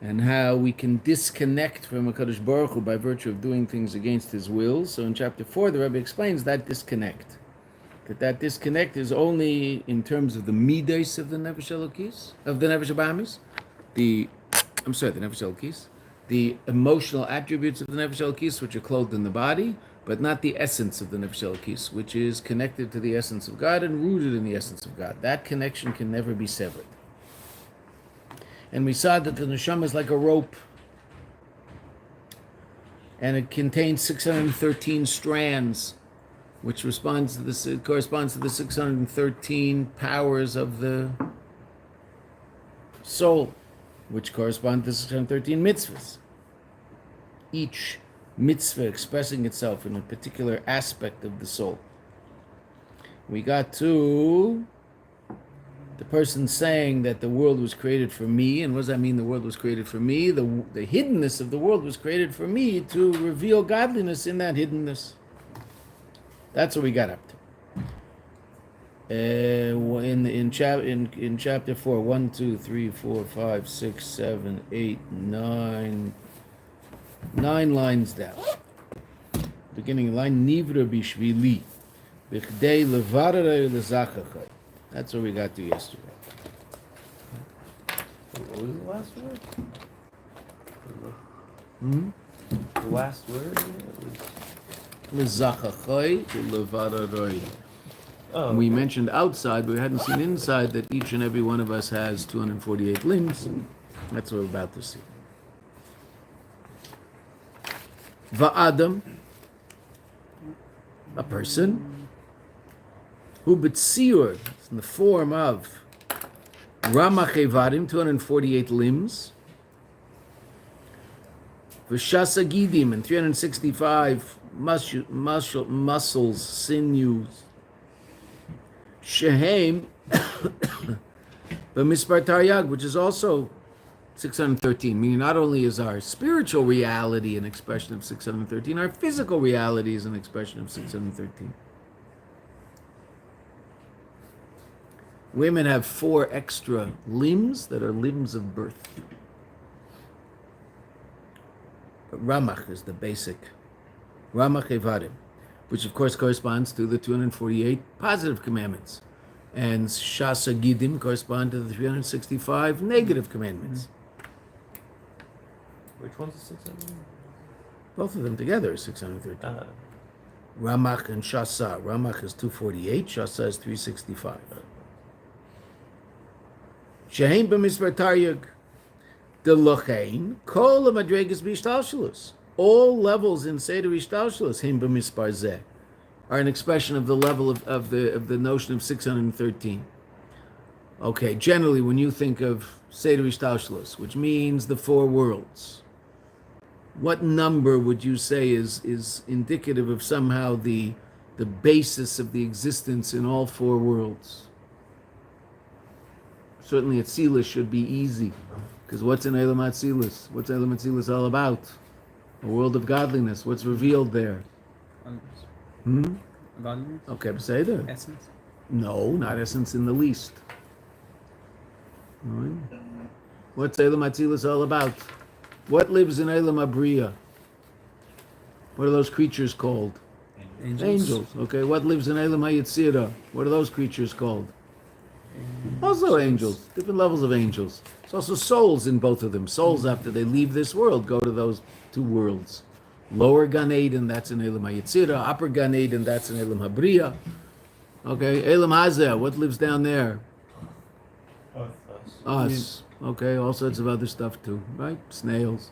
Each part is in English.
and how we can disconnect from HaKadosh Baruch Hu by virtue of doing things against His will. So in chapter 4, the Rebbe explains that disconnect. That disconnect is only in terms of the midas of the Nefesh Elokis, of the Nefesh Abamis, the Nefesh Elokis, the emotional attributes of the Nefesh Elokis, which are clothed in the body, but not the essence of the Nefesh Elokis, which is connected to the essence of God and rooted in the essence of God. That connection can never be severed. And we saw that the neshama is like a rope, and it contains 613 strands, which corresponds to the 613 powers of the soul, which correspond to 613 mitzvahs. Each mitzvah expressing itself in a particular aspect of the soul. We got to the person saying that the world was created for me. And what does that mean, the world was created for me? The hiddenness of the world was created for me to reveal godliness in that hiddenness. That's what we got up to. In chapter 4, 1, 2, 3, 4, 5, 6, 7, 8, 9 lines down. Beginning line, Nivra bishvili, bichdei levarei lezachachai. That's what we got to yesterday. What was the last word? The last word was Lezachachai levarei. Oh, we mentioned outside, but we hadn't seen inside that each and every one of us has 248 limbs. That's what we're about to see. Va'adam, a person, who b'tziur, in the form of Ramach Evarim, 248 limbs, V'shasa Gidim, and 365 muscles, sinews, Shehem, B'mispar Taryag, which is also 613, meaning not only is our spiritual reality an expression of 613, our physical reality is an expression of 613. Women have 4 extra limbs that are limbs of birth. But Ramach is the basic. Ramach Evarim, which of course corresponds to the 248 positive commandments. And Shasa Gidim correspond to the 365 negative commandments. which one's the 600? Both of them together is 613. Ramach and Shasa. Ramach is 248, Shasa is 365. Shehem b'mispar taryag delochein kol hamadregas b'ishtalshelus. All levels in Seder Ishtalshelus, Hem b'mispar zeh, are an expression of the level of the notion of 613. Okay, generally when you think of Seder Ishtalshelus, which means the 4 worlds, what number would you say is indicative of somehow the basis of the existence in all 4 worlds? Certainly Atzilus should be easy, because what's in Eilam Atzilus? What's Eilam Atzilus all about? A world of godliness. What's revealed there? Godliness? Okay, but say that. Essence? No, not essence in the least. All right. What's Eilam Atzilus all about? What lives in Eilam Abriya? What are those creatures called? Angels. Okay, what lives in Eilam HaYetzirah? What are those creatures called? Also angels, different levels of angels. There's also souls in both of them. Souls, after they leave this world, go to those 2 worlds. Lower Gan Eden, that's in Eilam HaYetzirah. Upper Gan Eden, that's in Eilam HaBriya. Okay, Eilam Hazeh, what lives down there? Us. Okay, all sorts of other stuff too, right? Snails.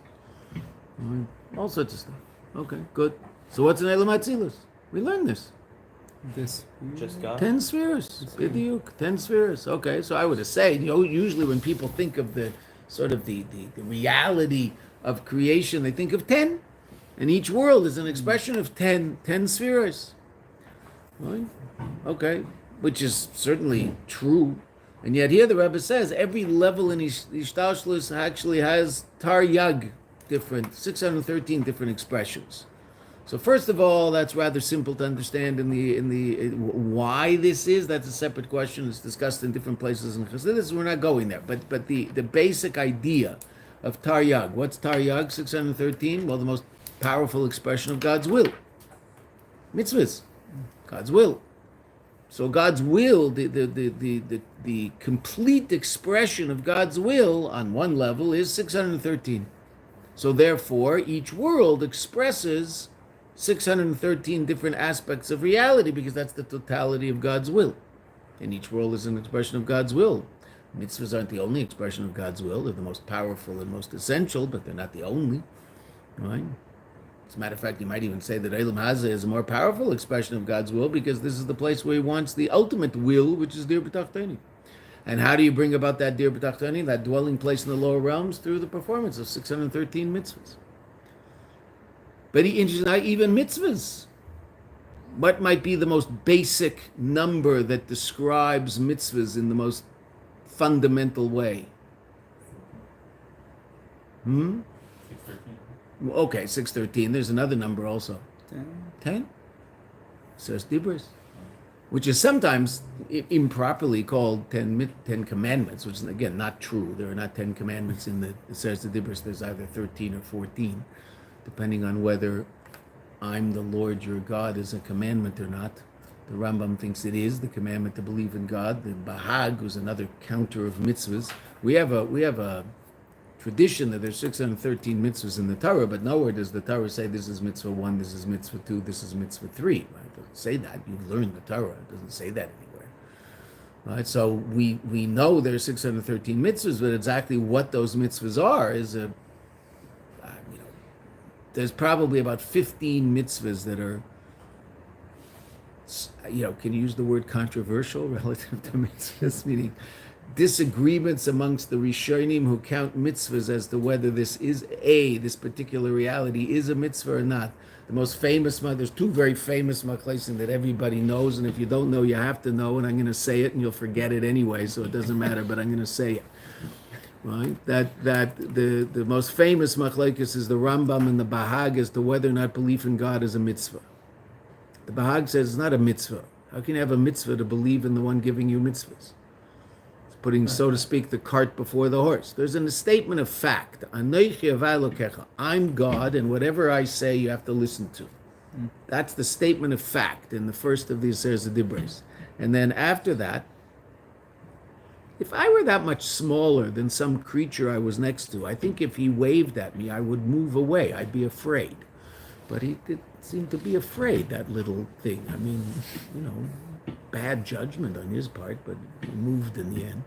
All sorts of stuff. Okay, good. So what's in Eilam Atzilus? We learned this. This. Just God? 10 spheres. Bidiyuk, 10 spheres. Okay, so I would say, usually when people think of the sort of the reality of creation, they think of 10. And each world is an expression of 10 spheres. Right? Okay, which is certainly true. And yet here the Rebbe says every level in Ishtalshelus actually has taryag, different, 613 different expressions. So first of all, that's rather simple to understand why this is. That's a separate question. It's discussed in different places in Chassidus. We're not going there. But the basic idea of Taryag. What's Taryag 613? Well, the most powerful expression of God's will. Mitzvahs. God's will. So God's will, the complete expression of God's will on one level is 613. So therefore, each world expresses 613 different aspects of reality because that's the totality of God's will. And each world is an expression of God's will. Mitzvahs aren't the only expression of God's will. They're the most powerful and most essential, but they're not the only. Right? As a matter of fact, you might even say that Eilam Hazeh is a more powerful expression of God's will because this is the place where he wants the ultimate will, which is Dir B'Tachtani. And how do you bring about that Dir B'Tachtani, that dwelling place in the lower realms? Through the performance of 613 mitzvahs. But even mitzvahs. What might be the most basic number that describes mitzvahs in the most fundamental way? 613. Okay, 613. There's another number also. 10? Says Dibros. Which is sometimes improperly called 10 commandments, which is, again, not true. There are not 10 commandments in the Seres Dibros. There's either 13 or 14, depending on whether I'm the Lord your God is a commandment or not. The Rambam thinks it is the commandment to believe in God. The Bahag was another counter of mitzvahs. We have a tradition that there's 613 mitzvahs in the Torah, but nowhere does the Torah say this is mitzvah 1, this is mitzvah 2, this is mitzvah 3. Right? It doesn't say that. You've learned the Torah. It doesn't say that anywhere. Right? So we know there's 613 mitzvahs, but exactly what those mitzvahs are is there's probably about 15 mitzvahs that are, can you use the word controversial relative to mitzvahs, meaning disagreements amongst the Rishonim who count mitzvahs as to whether this particular reality is a mitzvah or not. The most famous, there's two very famous machlokes that everybody knows, and if you don't know, you have to know, and I'm going to say it, and you'll forget it anyway, so it doesn't matter, but I'm going to say it. Right? That the most famous machlokes is the Rambam and the Bahag as to whether or not belief in God is a mitzvah. The Bahag says it's not a mitzvah. How can you have a mitzvah to believe in the one giving you mitzvahs? It's putting, so to speak, the cart before the horse. There's a statement of fact. I'm God, and whatever I say, you have to listen to. That's the statement of fact in the first of these Seres Dibros. And then after that, if I were that much smaller than some creature I was next to, I think if he waved at me, I would move away. I'd be afraid. But he did seem to be afraid, that little thing. I mean, bad judgment on his part, but he moved in the end.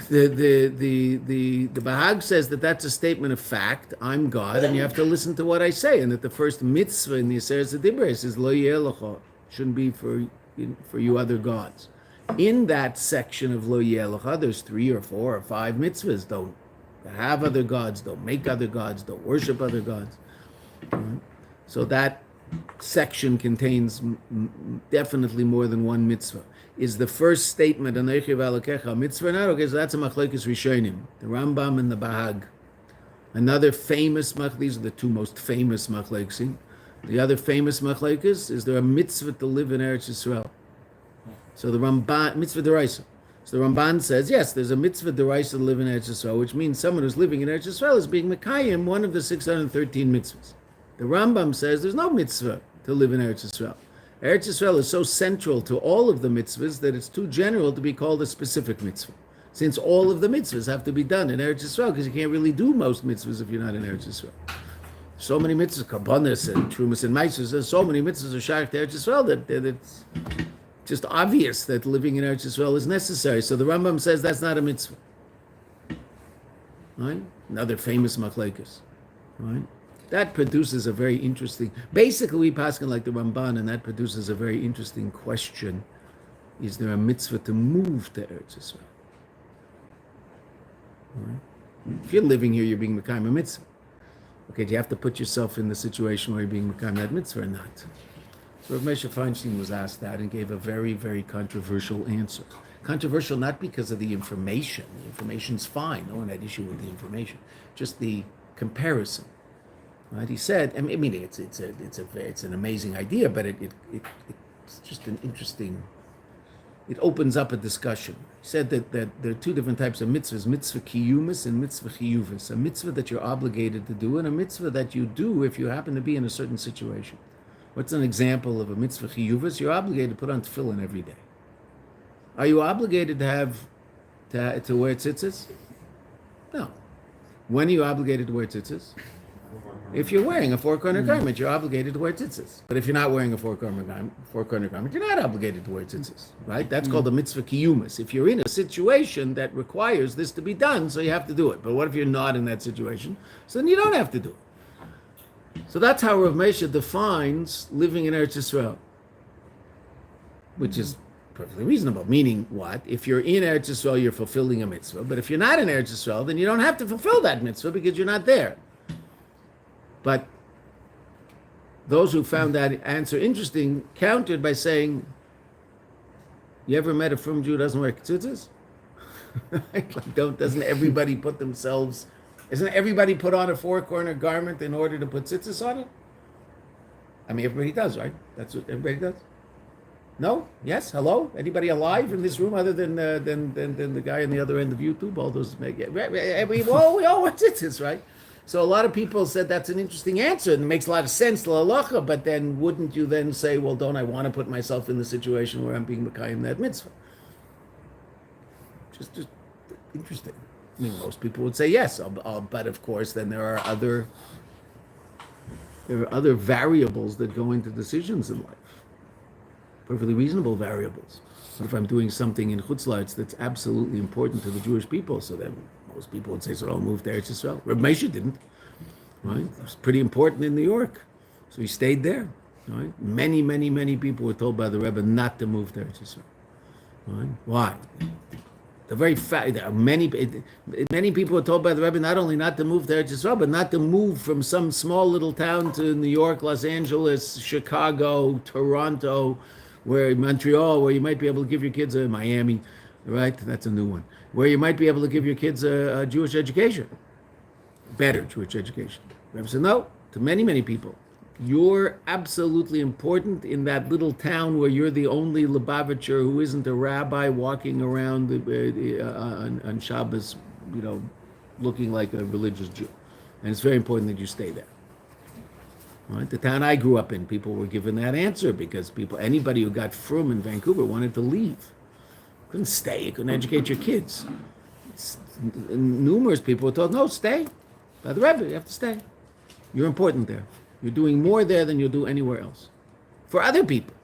The Bahag says that that's a statement of fact. I'm God, and you have to listen to what I say. And that the first mitzvah in the Seres Dibros is lo yeh lecha, shouldn't be for you other gods. In that section of lo yeh lecha, there's 3 or 4 or 5 mitzvahs. Don't have other gods, don't make other gods, don't worship other gods. So that section contains definitely more than one mitzvah. Is the first statement, Anochi v'Elokecha, mitzvah or not? Okay, so that's a machlokes Rishonim, the Rambam and the Bahag. Another famous these are the two most famous machlokes. The other famous machlokes is there a mitzvah to live in Eretz Yisrael. So the Ramban, mitzvah deraisa. So the Ramban says, yes, there's a mitzvah deraisa to live in Eretz Yisrael, which means someone who's living in Eretz Yisrael is being Mekayim, one of the 613 mitzvahs. The Rambam says there's no mitzvah to live in Eretz Yisrael. Eretz Yisrael is so central to all of the mitzvahs that it's too general to be called a specific mitzvah, since all of the mitzvahs have to be done in Eretz Yisrael, because you can't really do most mitzvahs if you're not in Eretz Yisrael. So many mitzvahs, Kabbanis and Trumas and Maisus, there's so many mitzvahs are shaykh to Eretz Yisrael that it's just obvious that living in Eretz Yisrael is necessary. So the Rambam says that's not a mitzvah. Right? Another famous machlokes. Right? That produces a very interesting, basically we paskin like the Ramban, and that produces a very interesting question. Is there a mitzvah to move to Eretz Yisrael? Right? If you're living here, you're being mekayim a mitzvah. Okay, do you have to put yourself in the situation where you're being mekayim that mitzvah or not? So Rav Moshe Feinstein was asked that and gave a very, very controversial answer. Controversial not because of the information. The information's fine. No one had issue with the information. Just the comparison. Right? He said, I mean, it's an amazing idea, but it's just an interesting. It opens up a discussion. He said that there are two different types of mitzvahs: mitzvah kiyumis and mitzvah chiyuvis. A mitzvah that you're obligated to do, and a mitzvah that you do if you happen to be in a certain situation. What's an example of a mitzvah chiyuvis? You're obligated to put on tefillin every day. Are you obligated to wear tzitzis? No. When are you obligated to wear tzitzis? If you're wearing a four-corner garment, you're obligated to wear tzitzis. But if you're not wearing a four-corner garment, you're not obligated to wear tzitzis, right? That's called a mitzvah kiyumis. If you're in a situation that requires this to be done, so you have to do it. But what if you're not in that situation? So then you don't have to do it. So that's how Rav Moshe defines living in Eretz Yisrael, which is perfectly reasonable. Meaning what? If you're in Eretz Yisrael, you're fulfilling a mitzvah. But if you're not in Eretz Yisrael, then you don't have to fulfill that mitzvah because you're not there. But those who found that answer interesting countered by saying, you ever met a frum Jew who doesn't wear tzitzis? Doesn't everybody isn't everybody put on a four-corner garment in order to put tzitzis on it? I mean, everybody does, right? That's what everybody does. No? Yes? Hello? Anybody alive in this room other than the guy on the other end of YouTube? All those we all wear tzitzis, right? So a lot of people said that's an interesting answer and it makes a lot of sense to halacha, but then wouldn't you then say, well, don't I want to put myself in the situation where I'm being mekayim that mitzvah? Just interesting. I mean, most people would say yes, but of course then there are other variables that go into decisions in life. Perfectly reasonable variables. What if I'm doing something in Chutz La'aretz that's absolutely important to the Jewish people? So then most people would say, so I'll move to Eretz Yisrael. Rabbi Moshe didn't, right? It was pretty important in New York. So he stayed there, right? Many people were told by the Rebbe not to move to Eretz Yisrael, right? Why? The very fact that many people were told by the Rebbe not only not to move to Eretz Yisrael, but not to move from some small little town to New York, Los Angeles, Chicago, Toronto, Montreal, where you might be able to give your kids Miami, right? That's a new one. Where you might be able to give your kids a Jewish education, better Jewish education. Rebbe said, no, to many people. You're absolutely important in that little town where you're the only Lubavitcher who isn't a rabbi walking around on Shabbos, looking like a religious Jew. And it's very important that you stay there. Right? The town I grew up in, people were given that answer because anybody who got frum in Vancouver wanted to leave. Couldn't stay. You couldn't educate your kids. Numerous people were told, no, stay. By the Rebbe, you have to stay. You're important there. You're doing more there than you'll do anywhere else. For other people.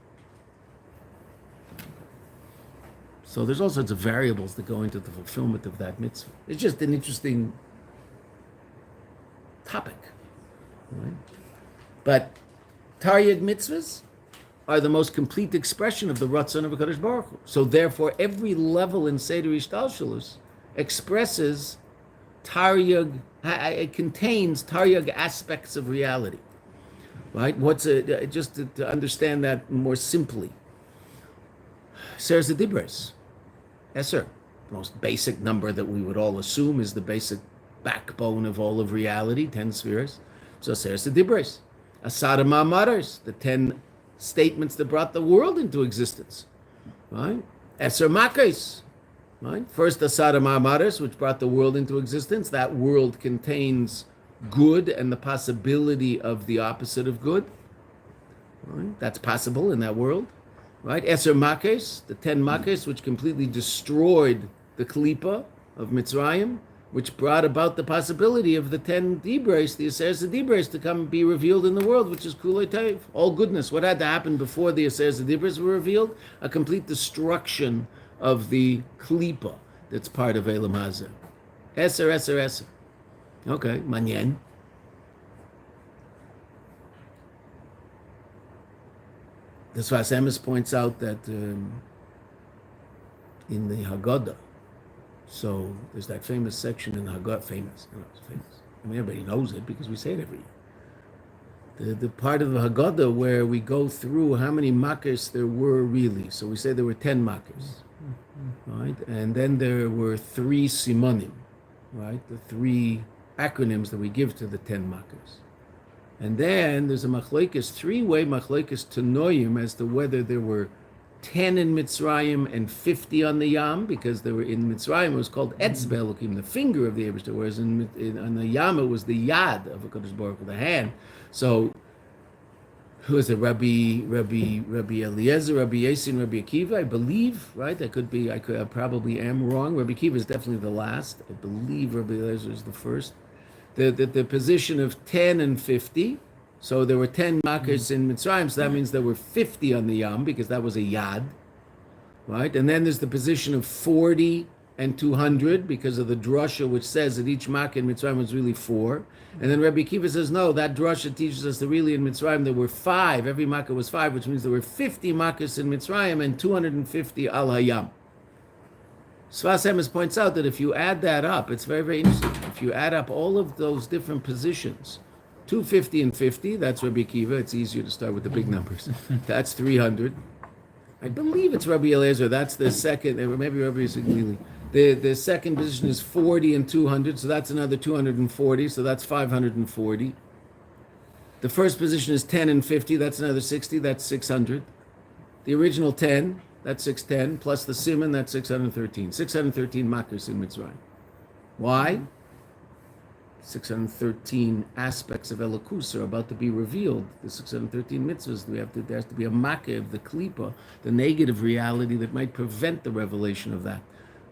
So there's all sorts of variables that go into the fulfillment of that mitzvah. It's just an interesting topic. Right? But Taryag mitzvahs are the most complete expression of the Ratzon of HaKadosh Baruch Hu. So therefore, every level in Seder Ishtalshelus expresses Taryag, it contains Taryag aspects of reality. Right? Just to understand that more simply. Seres Dibres. Esser. The most basic number that we would all assume is the basic backbone of all of reality, 10 spheres. So Seres Dibres. Asara Ma'amaros, the 10 statements that brought the world into existence, right? Eser Makos, right? First Asara Ma'amaros, which brought the world into existence. That world contains good and the possibility of the opposite of good, right? That's possible in that world, right? Eser Makos, the 10 Makos, which completely destroyed the Kalipa of Mitzrayim, which brought about the possibility of the 10 Dibres, the Aseret Dibres, to come and be revealed in the world, which is Kulei Teiv, all goodness. What had to happen before the Aseret Dibres were revealed? A complete destruction of the Klipa that's part of Elam Hazeh. Eser. Okay, Manyen. The Sfas Emes points out that in the Haggadah, so there's that famous section in the Haggadah, famous. I mean, everybody knows it because we say it every year. The part of the Haggadah where we go through how many makkos there were really. So we say there were 10 makkos, right? And then there were 3 simonim, right? The 3 acronyms that we give to the 10 makkos. And then there's a machlokes, three-way machlokes tanoim as to whether there were 10 in Mitzrayim and 50 on the Yam, because they were in Mitzrayim, it was called Etzbe Elokim, the finger of the Eibishter, whereas on the Yam it was the Yad of HaKadosh Baruch Hu, the hand. So, who is it? Rabbi Eliezer, Rabbi Yasin, Rabbi Akiva, I believe, right? I probably am wrong. Rabbi Akiva is definitely the last. I believe Rabbi Eliezer is the first. The position of 10 and 50. So there were 10 makers in Mitzrayim, so that means there were 50 on the Yam, because that was a Yad, right? And then there's the position of 40 and 200, because of the drasha, which says that each makkah in Mitzrayim was really 4. And then Rabbi Akiva says, no, that drasha teaches us that really in Mitzrayim there were 5. Every makkah was 5, which means there were 50 makkahs in Mitzrayim and 250 al hayam. Sfas Emes points out that if you add that up, it's very, very interesting. If you add up all of those different positions, 250 and 50, that's Rabbi Akiva. It's easier to start with the big numbers. That's 300. I believe it's Rabbi Eliezer. That's the second, or maybe Rabbi Yitzchak. The second position is 40 and 200, so that's another 240, so that's 540. The first position is 10 and 50, that's another 60, that's 600. The original 10, that's 610, plus the Simon, that's 613. 613 makos in Mitzrayim. Why? 613 aspects of Elokus are about to be revealed. The 613 mitzvahs, there has to be a makkah of the klipa, the negative reality that might prevent the revelation of that.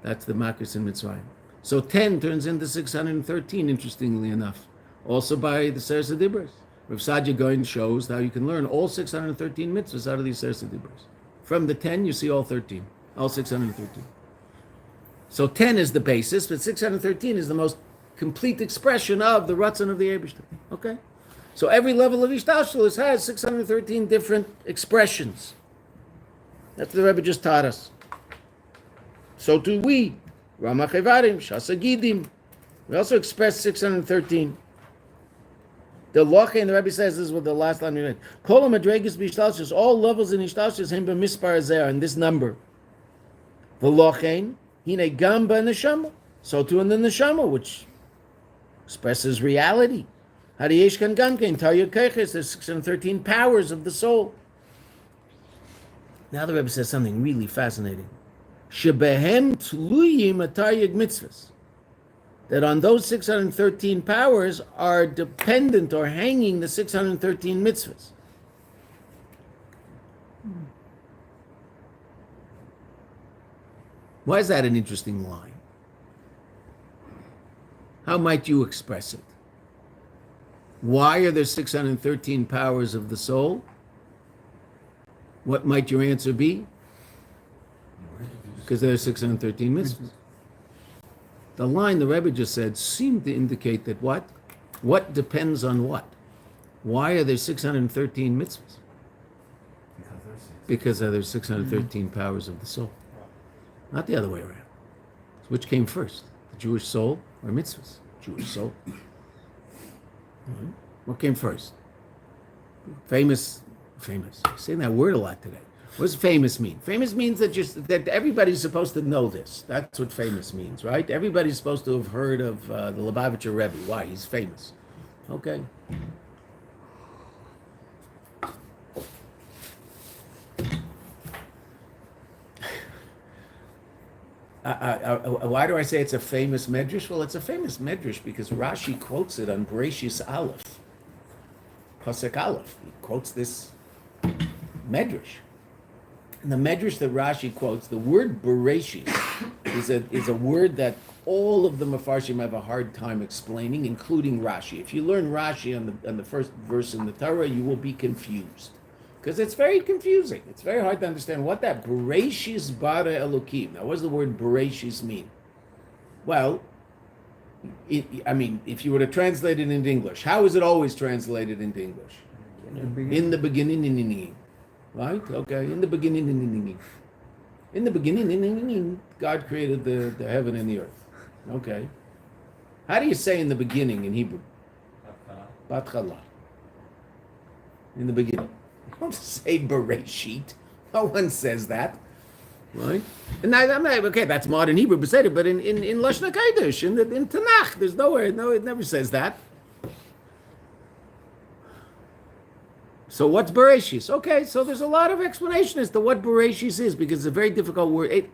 That's the makkahs in Mitzrayim. So 10 turns into 613, interestingly enough. Also by the Seres HaDibros. Rav Sadia Goin shows how you can learn all 613 mitzvahs out of these Seres HaDibros. From the 10, you see all 13, all 613. So 10 is the basis, but 613 is the most complete expression of the Ratzon of the Eibishter. Okay? So every level of Ishtalshelus has 613 different expressions. That's what the Rebbe just taught us. So do we. Ramach Evarim, Shasa Gidim. We also express 613. The Lochen, the Rebbe says, this is what the last line we read. Kol HaMadregas b'Ishtalshelus, all levels in Ishtalshelus, hem b'mispar hazeh, in this number. The Lochen, hine gam b'neshama. So too in the neshama, which expresses reality. Hariyesh kan gamkein, Taryag Keiches, there's 613 powers of the soul. Now the Rebbe says something really fascinating. Shebehem tluyim ataryag mitzvahs. That on those 613 powers are dependent or hanging the 613 mitzvahs. Why is that an interesting line? How might you express it? Why are there 613 powers of the soul? What might your answer be? Because there are 613 mitzvahs. The line the Rebbe just said seemed to indicate that what? What depends on what? Why are there 613 mitzvahs? Because there are 613 powers of the soul. Not the other way around. So which came first? The Jewish soul or mitzvahs? Jewish soul. What came first? Famous. I'm saying that word a lot today. What does famous mean? Famous means that everybody's supposed to know this. That's what famous means, right? Everybody's supposed to have heard of the Lubavitcher Rebbe. Why? He's famous. Okay. Why do I say it's a famous medrash? Well, it's a famous medrash because Rashi quotes it on Bereshis Aleph, Pasuk Aleph. He quotes this medrash. And the medrash that Rashi quotes, the word Bereshis is a word that all of the Mefarshim have a hard time explaining, including Rashi. If you learn Rashi on the first verse in the Torah, you will be confused. Because it's very confusing. It's very hard to understand what that Bereshis bara Elokim. Now, what does the word Bereshis mean? Well, if you were to translate it into English, how is it always translated into English? In the beginning. Right? Okay. In the beginning. God created the heaven and the earth. Okay. How do you say in the beginning in Hebrew? Batchala. In the beginning. You don't say Bereshit. No one says that. Right? And I'm not, okay, that's modern Hebrew, but in Lashon HaKodesh, in Tanakh, there's nowhere, no, it never says that. So what's Bereshis? Okay, so there's a lot of explanation as to what Bereshis is, because it's a very difficult word.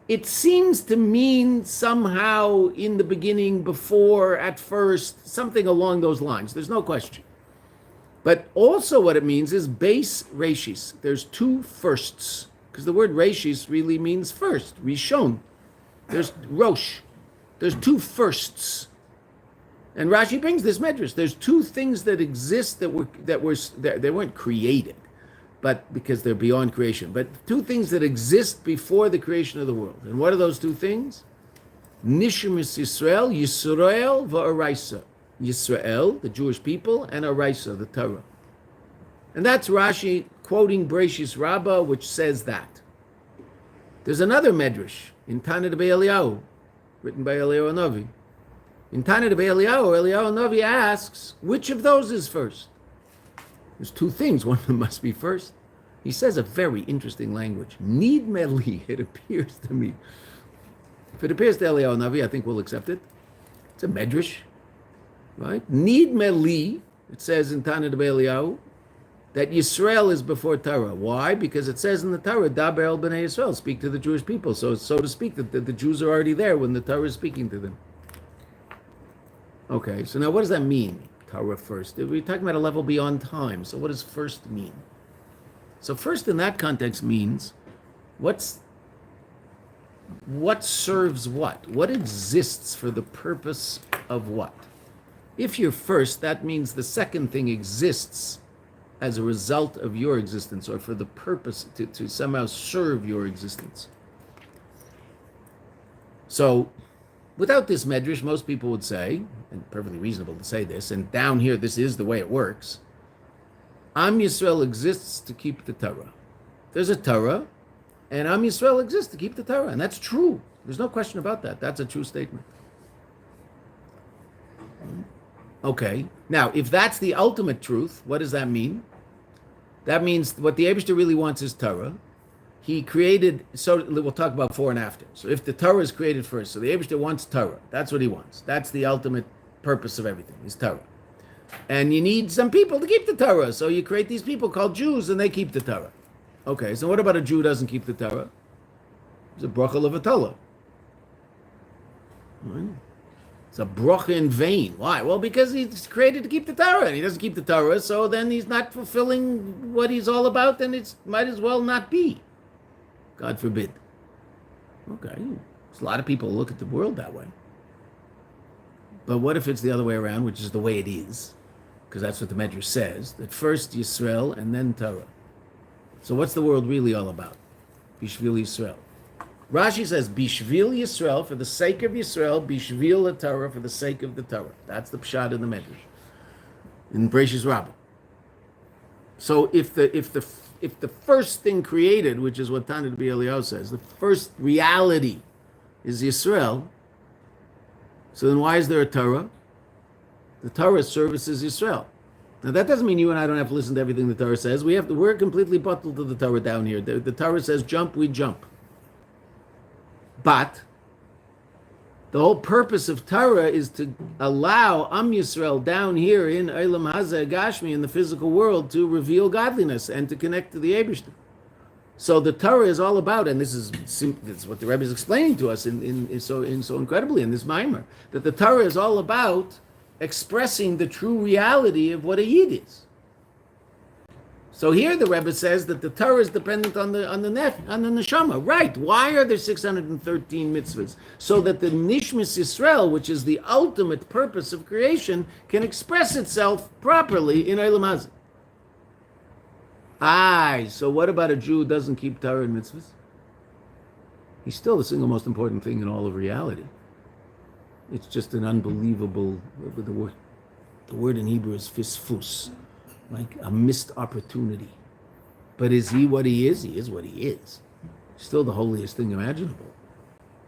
It seems to mean somehow in the beginning, before, at first, something along those lines. There's no question. But also what it means is base Reshis. There's two firsts, because the word Reshis really means first, Rishon. There's Rosh. There's two firsts. And Rashi brings this medrash. There's two things that exist that they weren't created, but because they're beyond creation. But two things that exist before the creation of the world. And what are those two things? Nishmas Yisrael, Yisrael va'araisa. Yisrael, the Jewish people, and Araisa, the Torah. And that's Rashi quoting Bereshis Rabbah, which says that. There's another medrash in Tana de Eliyahu, written by Eliyahu Hanavi. In Tana de Eliyahu, Eliyahu Hanavi asks, which of those is first? There's two things. One of them must be first. He says a very interesting language. Need meli, it appears to me. If it appears to Eliyahu Hanavi, I think we'll accept it. It's a medrash, right? Need meli, it says in Tana de Eliyahu, that Yisrael is before Torah. Why? Because it says in the Torah, Daber el b'nei Yisrael, speak to the Jewish people. So to speak, that the Jews are already there when the Torah is speaking to them. Okay, so now what does that mean? Torah first. We're talking about a level beyond time. So what does first mean? So first in that context means what serves what? What exists for the purpose of what? If you're first, that means the second thing exists as a result of your existence, or for the purpose to somehow serve your existence. So without this medrash, most people would say, and perfectly reasonable to say this, and down here this is the way it works, Am Yisrael exists to keep the Torah. There's a Torah, and Am Yisrael exists to keep the Torah, and that's true. There's no question about that. That's a true statement. Okay, now if that's the ultimate truth, what does that mean? That means what the Eibishter really wants is Torah. He created, so we'll talk about before and after. So if the Torah is created first, so the Eibishter wants Torah. That's what he wants. That's the ultimate purpose of everything, is Torah. And you need some people to keep the Torah. So you create these people called Jews, and they keep the Torah. Okay, so what about a Jew who doesn't keep the Torah? It's a bracha levatala. Right? It's a bracha in vain. Why? Well, because he's created to keep the Torah, and he doesn't keep the Torah, so then he's not fulfilling what he's all about, and it might as well not be. God forbid. Okay, there's a lot of people who look at the world that way. But what if it's the other way around, which is the way it is? Because that's what the Medrash says, that first Yisrael and then Torah. So what's the world really all about? Bishvil Yisrael. Rashi says, Bishvil Yisrael, for the sake of Yisrael, Bishvil the Torah, for the sake of the Torah. That's the pshat in the Medrash. In Bereshis Rabbah. So if the first thing created, which is what Tana de Eliyahu says, the first reality is Yisrael, so then why is there a Torah? The Torah services Yisrael. Now that doesn't mean you and I don't have to listen to everything the Torah says. We're completely bottled to the Torah down here. The Torah says jump, we jump. But the whole purpose of Torah is to allow Am Yisrael down here in Eilam Hazeh Gashmi, in the physical world, to reveal godliness and to connect to the Eibishter. So the Torah is all about, and this is what the Rebbe is explaining to us so incredibly in this Maamer, that the Torah is all about expressing the true reality of what a Yid is. So here the Rebbe says that the Torah is dependent on the neshama. Right? Why are there 613 mitzvahs? So that the nishmas Yisrael, which is the ultimate purpose of creation, can express itself properly in Eilam Hazeh. So what about a Jew who doesn't keep Torah and mitzvahs? He's still the single most important thing in all of reality. It's just an unbelievable, the word in Hebrew is fisfus, like a missed opportunity. But is he what he is? He is what he is. Still the holiest thing imaginable.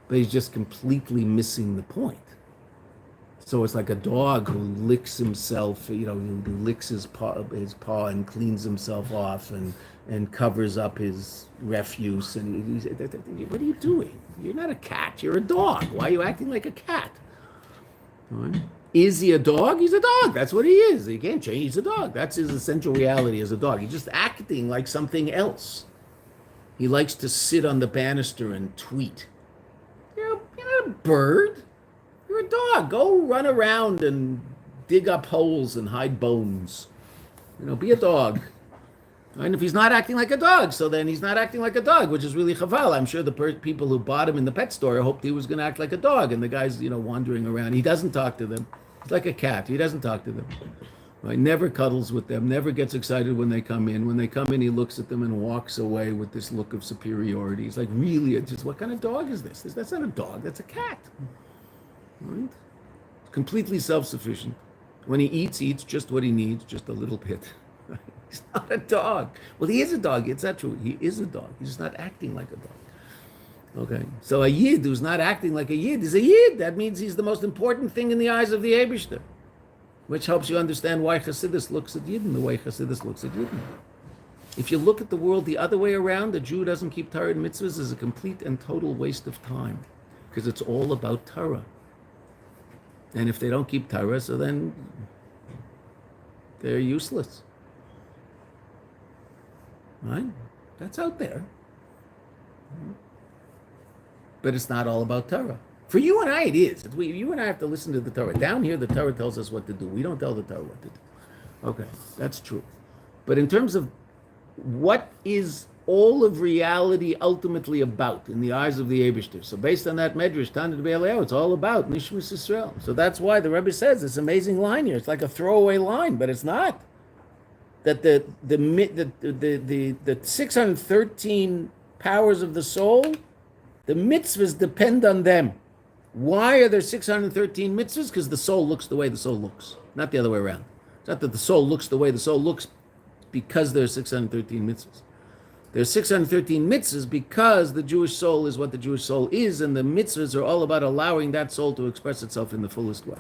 But he's just completely missing the point. So it's like a dog who licks himself, who licks his paw and cleans himself off and covers up his refuse. And he said, what are you doing? You're not a cat, you're a dog. Why are you acting like a cat? All right? Is he a dog? He's a dog. That's what he is. He can't change. He's a dog. That's his essential reality as a dog. He's just acting like something else. He likes to sit on the banister and tweet. You're not a bird. You're a dog. Go run around and dig up holes and hide bones. Be a dog. And if he's not acting like a dog, so then he's not acting like a dog, which is really chaval. I'm sure the people who bought him in the pet store hoped he was going to act like a dog, and the guy's, wandering around. He doesn't talk to them. He's like a cat. He doesn't talk to them. Right? Never cuddles with them. Never gets excited when they come in. When they come in, he looks at them and walks away with this look of superiority. He's like, really? Just what kind of dog is this? That's not a dog. That's a cat. Right? Completely self-sufficient. When he eats just what he needs, just a little bit. He's not a dog. Well, he is a dog. It's not true. He is a dog. He's just not acting like a dog. Okay. So a yid who's not acting like a yid is a yid. That means he's the most important thing in the eyes of the Eibishter, which helps you understand why Chassidus looks at Yidden the way Chassidus looks at Yidden. If you look at the world the other way around, a Jew doesn't keep Torah and mitzvahs is a complete and total waste of time, because it's all about Torah. And if they don't keep Torah, so then they're useless. Right? That's out there. But it's not all about Torah. For you and I, it is. You and I have to listen to the Torah. Down here, the Torah tells us what to do. We don't tell the Torah what to do. Okay, that's true. But in terms of what is all of reality ultimately about in the eyes of the Eibishter, so based on that medrash, Tana D'Be'Eliyahu, it's all about Nishmas Yisrael. So that's why the Rebbe says this amazing line here. It's like a throwaway line, but it's not. That the 613 powers of the soul, the mitzvahs depend on them. Why are there 613 mitzvahs? Because the soul looks the way the soul looks, not the other way around. It's not that the soul looks the way the soul looks because there's 613 mitzvahs. There's 613 mitzvahs because the Jewish soul is what the Jewish soul is, and the mitzvahs are all about allowing that soul to express itself in the fullest way.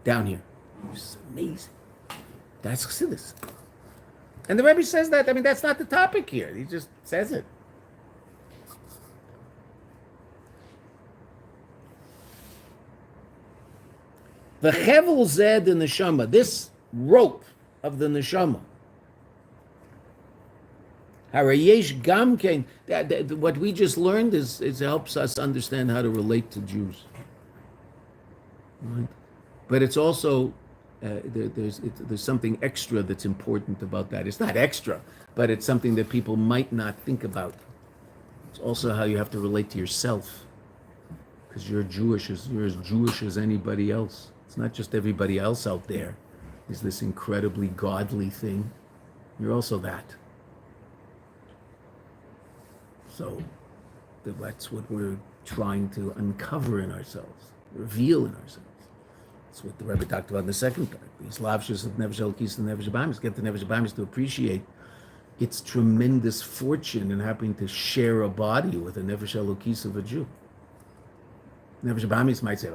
Down here. It's amazing. That's Chassidus. And the Rebbe says that, that's not the topic here. He just says it. The Hevel Zed in the Neshama, this rope of the Neshama. Harayesh Gamkein, what we just learned is helps us understand how to relate to Jews. Right? But it's also there's something extra that's important about that. It's not extra, but it's something that people might not think about. It's also how you have to relate to yourself, because you're as Jewish as anybody else. It's not just everybody else out there is this incredibly godly thing. You're also that. So that's what we're trying to uncover in ourselves, reveal in ourselves. That's what the Rebbe talked about in the second part. These lavshus of Nefesh Elokis and Nefesh Bahamis, get the Nefesh Bahamis to appreciate its tremendous fortune in having to share a body with a Nefesh Elokis of a Jew. Nefesh Bahamis might say,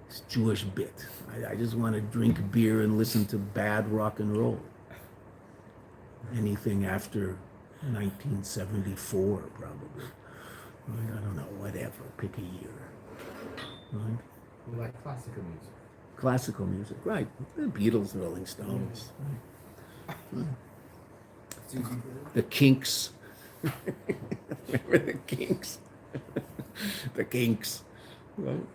it's Jewish bit. I just want to drink beer and listen to bad rock and roll. Anything after 1974, probably. I don't know, whatever. Pick a year. Right? We like classical music. Classical music, right. The Beatles, the Rolling Stones. Right. The Kinks. Remember the Kinks? The Kinks. Right?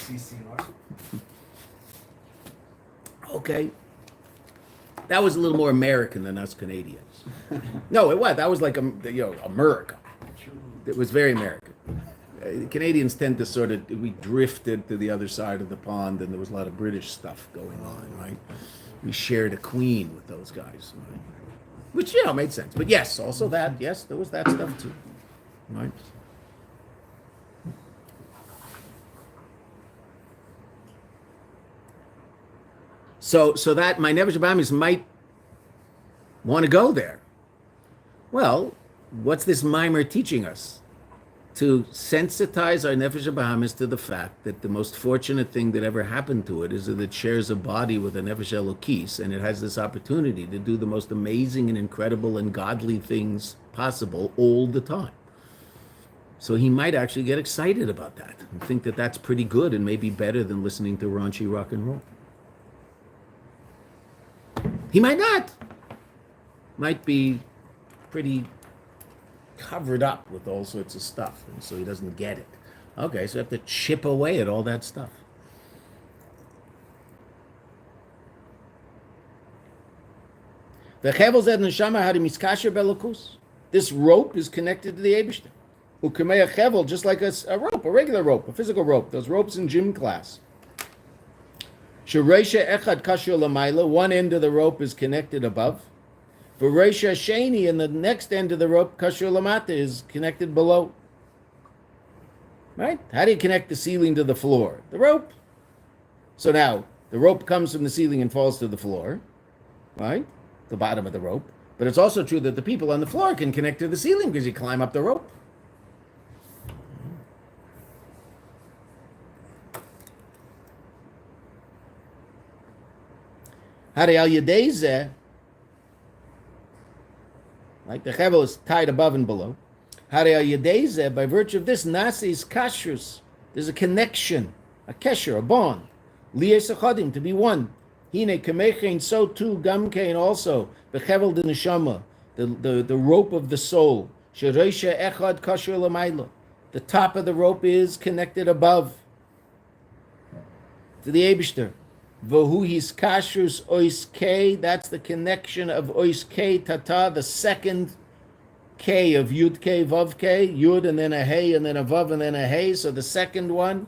CCR. Okay. That was a little more American than us Canadians. No, it was. That was like, America. It was very American. Canadians tend to we drifted to the other side of the pond, and there was a lot of British stuff going on, right? We shared a queen with those guys, right? Which, made sense. But yes, also that, yes, there was that stuff too, right? So that my Nefesh Bahamis might want to go there. Well, what's this Maamer teaching us? To sensitize our Nefesh Bahamis to the fact that the most fortunate thing that ever happened to it is that it shares a body with a Nefesh Elokis, and it has this opportunity to do the most amazing and incredible and godly things possible all the time. So he might actually get excited about that and think that that's pretty good and maybe better than listening to raunchy rock and roll. He might not. Might be pretty covered up with all sorts of stuff, and so he doesn't get it. Okay, so you have to chip away at all that stuff. This rope is connected to the Eibishter. Just like a rope, a regular rope, a physical rope. Those ropes in gym class. One end of the rope is connected above. V'reisha sheni, and the next end of the rope, kashur lamata, is connected below. Right? How do you connect the ceiling to the floor? The rope. So now, the rope comes from the ceiling and falls to the floor. Right? The bottom of the rope. But it's also true that the people on the floor can connect to the ceiling because you climb up the rope. Like the chevel is tied above and below. By virtue of this, nasis kashrus, there's a connection, a kesher, a bond. To be one. Hine kamechein, so too gamkein also. The chevel de neshama, the rope of the soul. Shereisha echad kasher lamayla. The top of the rope is connected above to the Eibishter. Vohu his kashrus ois K, that's the connection of ois K tata, the second K of Yud K Vav K, Yud and then a Hey and then a Vav and then a Hey, so the second one,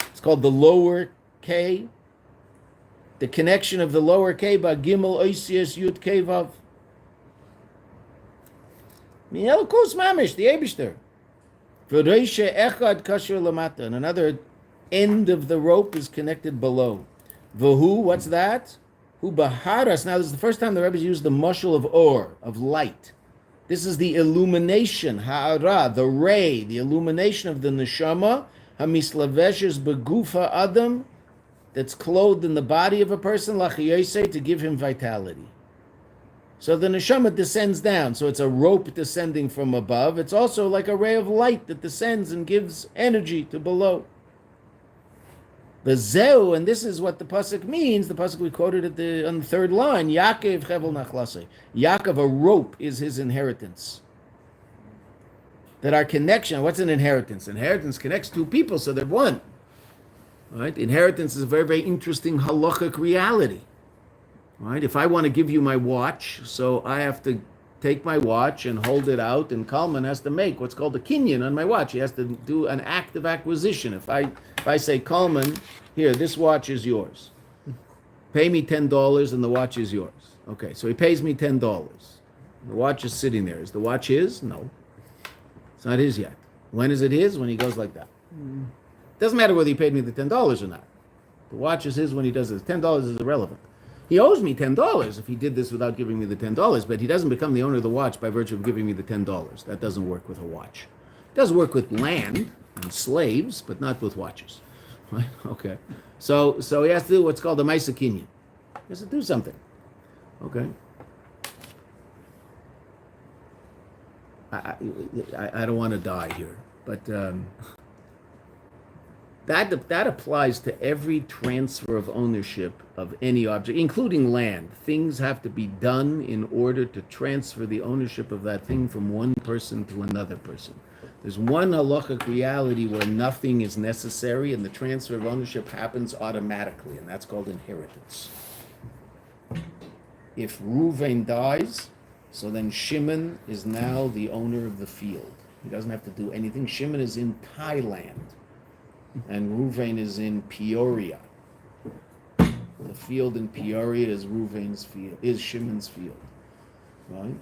it's called the lower K. The connection of the lower K by Gimel Oisius Yud K Vav. Miel Kus Mamish, the Eibishter. V'reisha echad kasher lamata, and another end of the rope is connected below. V'hu, what's that? Hu baharas. Now, this is the first time the Rebbe used the mushal of or, of light. This is the illumination, ha'ara, the ray, the illumination of the neshama, hamislaveshes begufa adam, that's clothed in the body of a person, lachiyosei, to give him vitality. So the neshama descends down. So it's a rope descending from above. It's also like a ray of light that descends and gives energy to below. The zeu, and this is what the pasuk means. The pasuk we quoted on the third line. Yaakov chevel nachlasei. Yaakov, a rope is his inheritance. That our connection. What's an inheritance? Inheritance connects two people, so they're one. Right? Inheritance is a very, very interesting halachic reality. Right? If I want to give you my watch, so I have to take my watch and hold it out, and Kalman has to make what's called a kinyan on my watch. He has to do an act of acquisition. If I say, Kalman, here, this watch is yours. Pay me $10 and the watch is yours. Okay, so he pays me $10. The watch is sitting there. Is the watch his? No. It's not his yet. When is it his? When he goes like that. Doesn't matter whether he paid me the $10 or not. The watch is his when he does this. $10 is irrelevant. He owes me $10 if he did this without giving me the $10, but he doesn't become the owner of the watch by virtue of giving me the $10. That doesn't work with a watch. It does work with land and slaves, but not with watches. Right? Okay. So he has to do what's called a Maisa Kinyan. He has to do something. Okay. I don't want to die here, but that applies to every transfer of ownership of any object, including land. Things have to be done in order to transfer the ownership of that thing from one person to another person. There's one halachic reality where nothing is necessary and the transfer of ownership happens automatically, and that's called inheritance. If Reuven dies, so then Shimon is now the owner of the field. He doesn't have to do anything. Shimon is in Thailand, and Reuven is in Peoria. The field in Peoria is Reuven's field, is Shimon's field, right?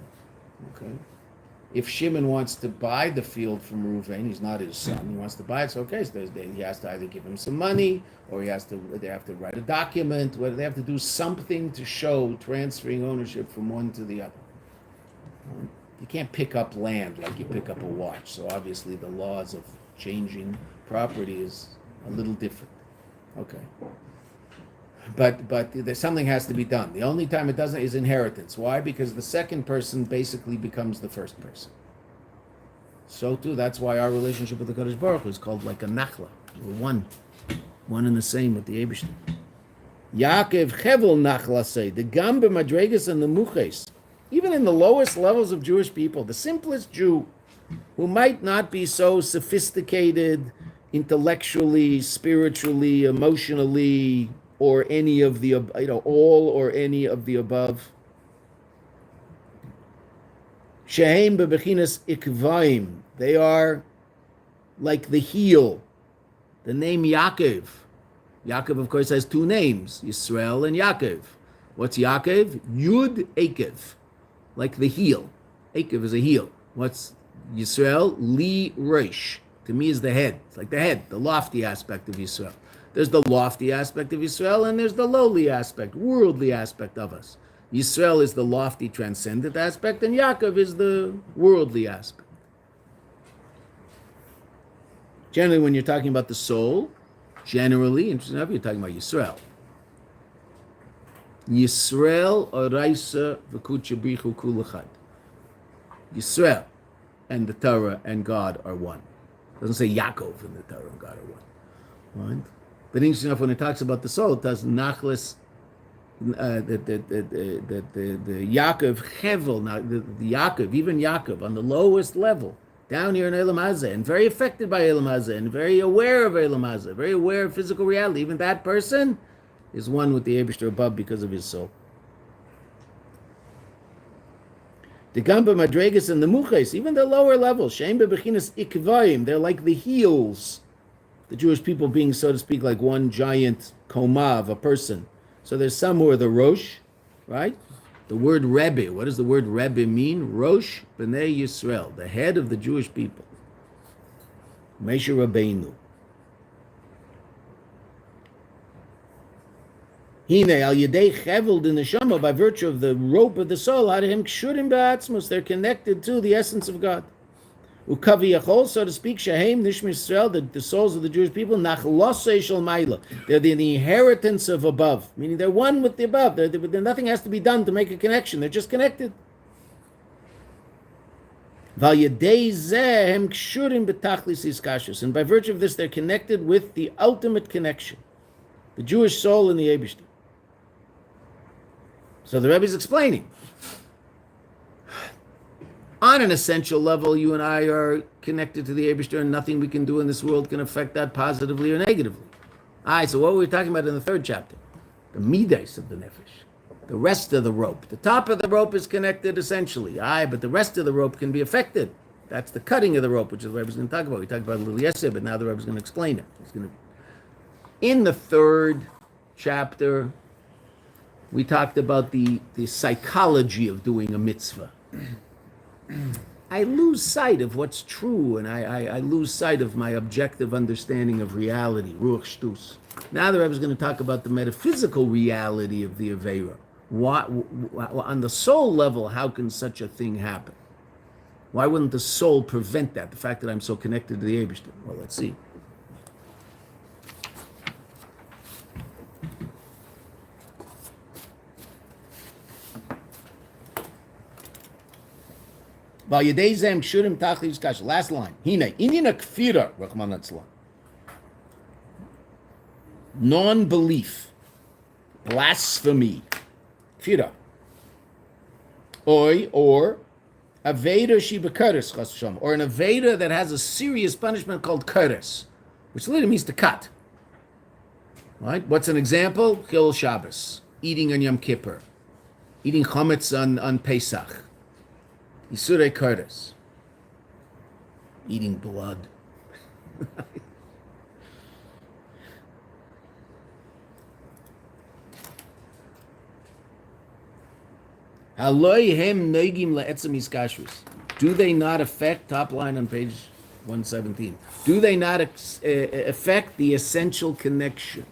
Okay. If Shimon wants to buy the field from Reuven, he's not his son. He wants to buy it. So okay, so he has to either give him some money, or they have to write a document. Whether they have to do something to show transferring ownership from one to the other. You can't pick up land like you pick up a watch. So obviously the laws of changing property is a little different. Okay. But something has to be done. The only time it doesn't is inheritance. Why? Because the second person basically becomes the first person. So too, that's why our relationship with the Kadosh Baruch Hu is called like a nachla. We're one and the same with the Eibishter. Yaakov Chevel nachla say the Gambe Madregas and the Muches. Even in the lowest levels of Jewish people, the simplest Jew, who might not be so sophisticated intellectually, spiritually, emotionally, or any of the, all or any of the above. Shehem bebechinas ikvaim. They are like the heel. The name Yaakov. Yaakov, of course, has two names, Yisrael and Yaakov. What's Yaakov? Yud Akev, like the heel. Akev is a heel. What's Yisrael? Li Reish. To me is the head. It's like the head, the lofty aspect of Yisrael. There's the lofty aspect of Yisrael, and there's the lowly aspect, worldly aspect of us. Yisrael is the lofty, transcendent aspect, and Yaakov is the worldly aspect. Generally, when you're talking about the soul, generally, interesting enough, you're talking about Yisrael. Yisrael oraisa v'kucha brichu kul echad. Yisrael and the Torah and God are one. It doesn't say Yaakov and the Torah and God are one. Right? But interesting enough, when it talks about the soul, it does nachlis, the Yaakov Hevel, now the Yaakov, even Yaakov, on the lowest level, down here in Elam Hazeh, and very affected by Elam Hazeh, and very aware of Elam Hazeh, very aware of physical reality. Even that person is one with the Eibishter above because of his soul. The Gamba Madregas and the Muches, even the lower levels, Sheim bebechinas ikvaim, they're like the heels. The Jewish people being, so to speak, like one giant komav, a person. So there's some who are the Rosh, right? The word Rebbe, what does the word Rebbe mean? Rosh B'nai Yisrael, the head of the Jewish people. Moshe Rabbeinu. Hine al yedei chevel the neshama, by virtue of the rope of the soul, him kshurim ba'atzmus, they're connected to the essence of God. Ukavi yachol, so to speak, shahem nishmi Yisrael, the souls of the Jewish people, nachlosei shel ma'ila, they're the inheritance of above, meaning they're one with the above. Nothing has to be done to make a connection. They're just connected. Val yedei zeh hem kshurim b'tachlis iskashus, and by virtue of this, they're connected with the ultimate connection, the Jewish soul and the Eibishter. So the Rebbe is explaining. On an essential level, you and I are connected to the Eibishter, and nothing we can do in this world can affect that positively or negatively. All right, so what were we talking about in the third chapter? The midas of the nefesh, the rest of the rope. The top of the rope is connected essentially. But the rest of the rope can be affected. That's the cutting of the rope, which is the Rebbe is going to talk about. We talked about it a little yesterday, but now the Rebbe is going to explain it. In the third chapter, we talked about the psychology of doing a mitzvah. I lose sight of what's true, and I lose sight of my objective understanding of reality, ruach shtus. Now the Rebbe is going to talk about the metaphysical reality of the Aveira. On the soul level, how can such a thing happen? Why wouldn't the soul prevent that, the fact that I'm so connected to the Eibishter? Well, let's see. Last line. Non-belief, blasphemy, kfira, or aveda shibakaris, or an aveda that has a serious punishment called karis, which literally means to cut. Right? What's an example? Chil Shabbos, eating on Yom Kippur, eating chametz on Pesach. Isurei Kurtis, eating blood. Do they not affect, top line on page 117, do they not affect the essential connection?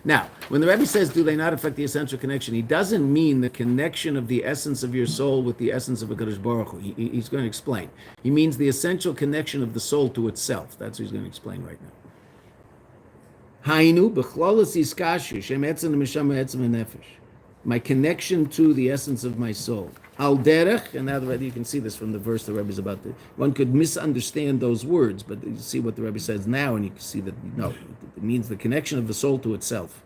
Now, when the Rebbe says, do they not affect the essential connection, he doesn't mean the connection of the essence of your soul with the essence of HaKadosh Baruch Hu. He's going to explain. He means the essential connection of the soul to itself. That's what he's going to explain right now. Hainu b'chlolas iskashu shem etzem neshama etzem nefesh. my connection to the essence of my soul. Al derech, and now you can see this from the verse the Rebbe is about to. One could misunderstand those words, but you see what the Rebbe says now, and you can see that no, it means the connection of the soul to itself,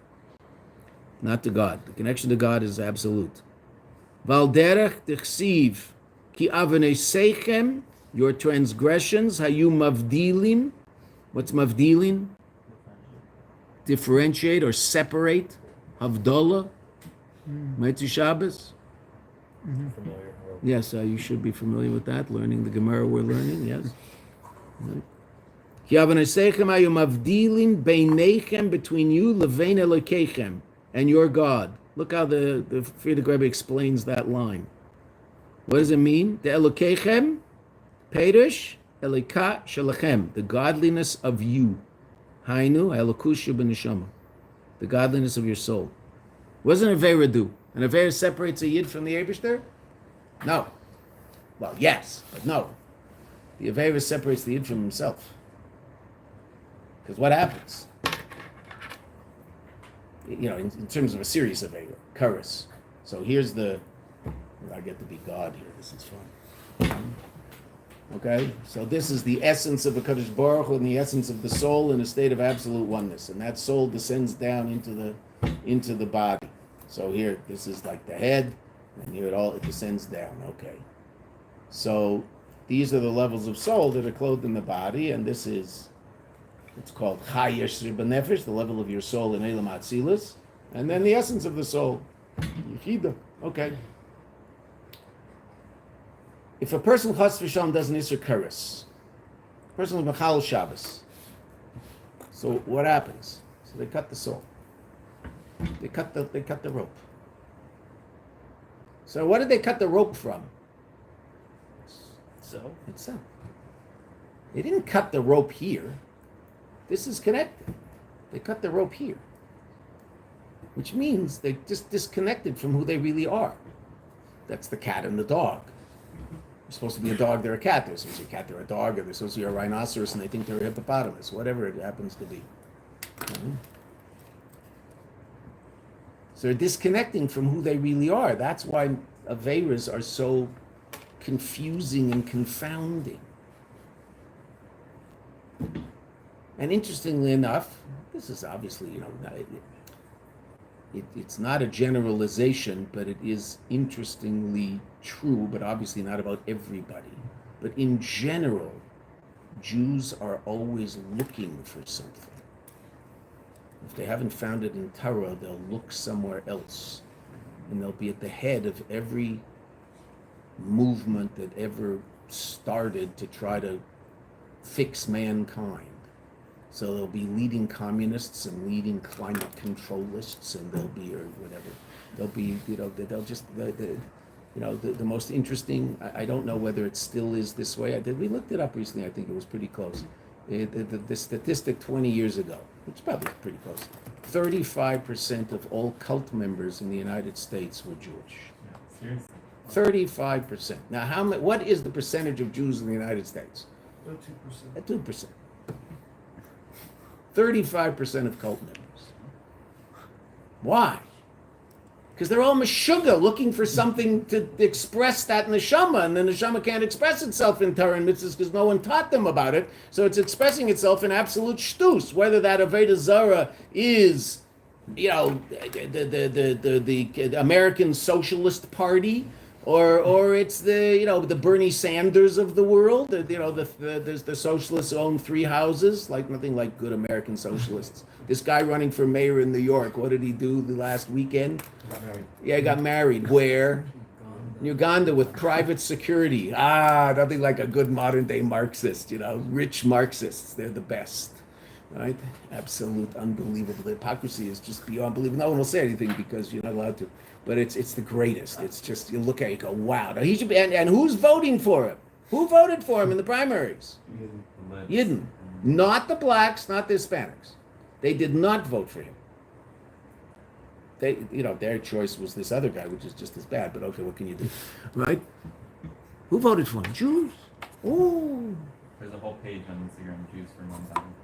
not to God. The connection to God is absolute. Val derech tichsiv ki avnei seichem, your transgressions, hayu mavdilim. What's mavdilim? Differentiate or separate. Havdalah. Mitzvah Shabbos. Familiar. Yes, you should be familiar with that. Learning the Gemara we're learning. Yes. Ki avaneseichem hayu mavdilim beinechem, between you, levein Elokeichem, and your God. Look how the Frierdiker Rebbe explains that line. What does it mean? The Elokeichem, Perish, Elika Shalachem, the godliness of you. Hainu, Elokus Shabbaneshama, the godliness of your soul. What does an Avera do? An Avera separates a Yid from the Eibishter? No. Well, yes, but no. The Avera separates the Yid from himself. Because what happens? You know, in terms of a serious Avera, Karas. So here's the, I get to be God here, this is fun. Okay, so this is the essence of a Kadosh Baruch Hu and the essence of the soul in a state of absolute oneness, and that soul descends down into the body. So here, this is like the head, and here it descends down. Okay, so these are the levels of soul that are clothed in the body, and this is, it's called Chayesh Nefesh, the level of your soul in Elam Atzilus, and then the essence of the soul, Yechida. Okay. If a person chas v'shalom does an Isser Karas, a person is Mechal Shabbos, so what happens? So they cut the soul. They cut the rope. So what did they cut the rope from? So? Itself. They didn't cut the rope here. This is connected. They cut the rope here. Which means they just disconnected from who they really are. That's the cat and the dog. They're supposed to be a dog, they're a cat. They're supposed to be a cat, they're a dog, or they're supposed to be a rhinoceros and they think they're a hippopotamus, whatever it happens to be. So they're disconnecting from who they really are. That's why Averas are so confusing and confounding. And interestingly enough, this is obviously, it's not a generalization, but it is interestingly true, but obviously not about everybody. But in general, Jews are always looking for something. If they haven't found it in Torah, they'll look somewhere else. And they'll be at the head of every movement that ever started to try to fix mankind. So they'll be leading communists and leading climate controlists, and they'll be, or whatever. They'll be, they'll just, the most interesting, I don't know whether it still is this way. We looked it up recently, I think it was pretty close. The statistic 20 years ago, which is probably pretty close, 35% of all cult members in the United States were Jewish. Yeah, seriously. 35%. Now, what is the percentage of Jews in the United States? 2%. 2%. 35% of cult members. Why? Because they're all meshuggah, looking for something to express that neshama, and the neshama can't express itself in Torah and mitzvahs because no one taught them about it. So it's expressing itself in absolute shtus. Whether that Avodah Zarah is, the American Socialist Party, or it's the Bernie Sanders of the world. There's the socialists who own 3 houses, like nothing like good American socialists. This guy running for mayor in New York, what did he do the last weekend? Got married. Yeah, he got married. Where? In Uganda with private security. Nothing like a good modern day Marxist, rich Marxists. They're the best, right? Absolute unbelievable. The hypocrisy is just beyond belief. No one will say anything because you're not allowed to. But it's the greatest. It's just, you look at it, you go, wow. Now he should be, and who's voting for him? Who voted for him in the primaries? Yidden. Not the blacks, not the Hispanics. They did not vote for him. Their choice was this other guy, which is just as bad, but okay, what can you do? Right? Who voted for him? Jews. Ooh. There's a whole page on Instagram, Jews for one time.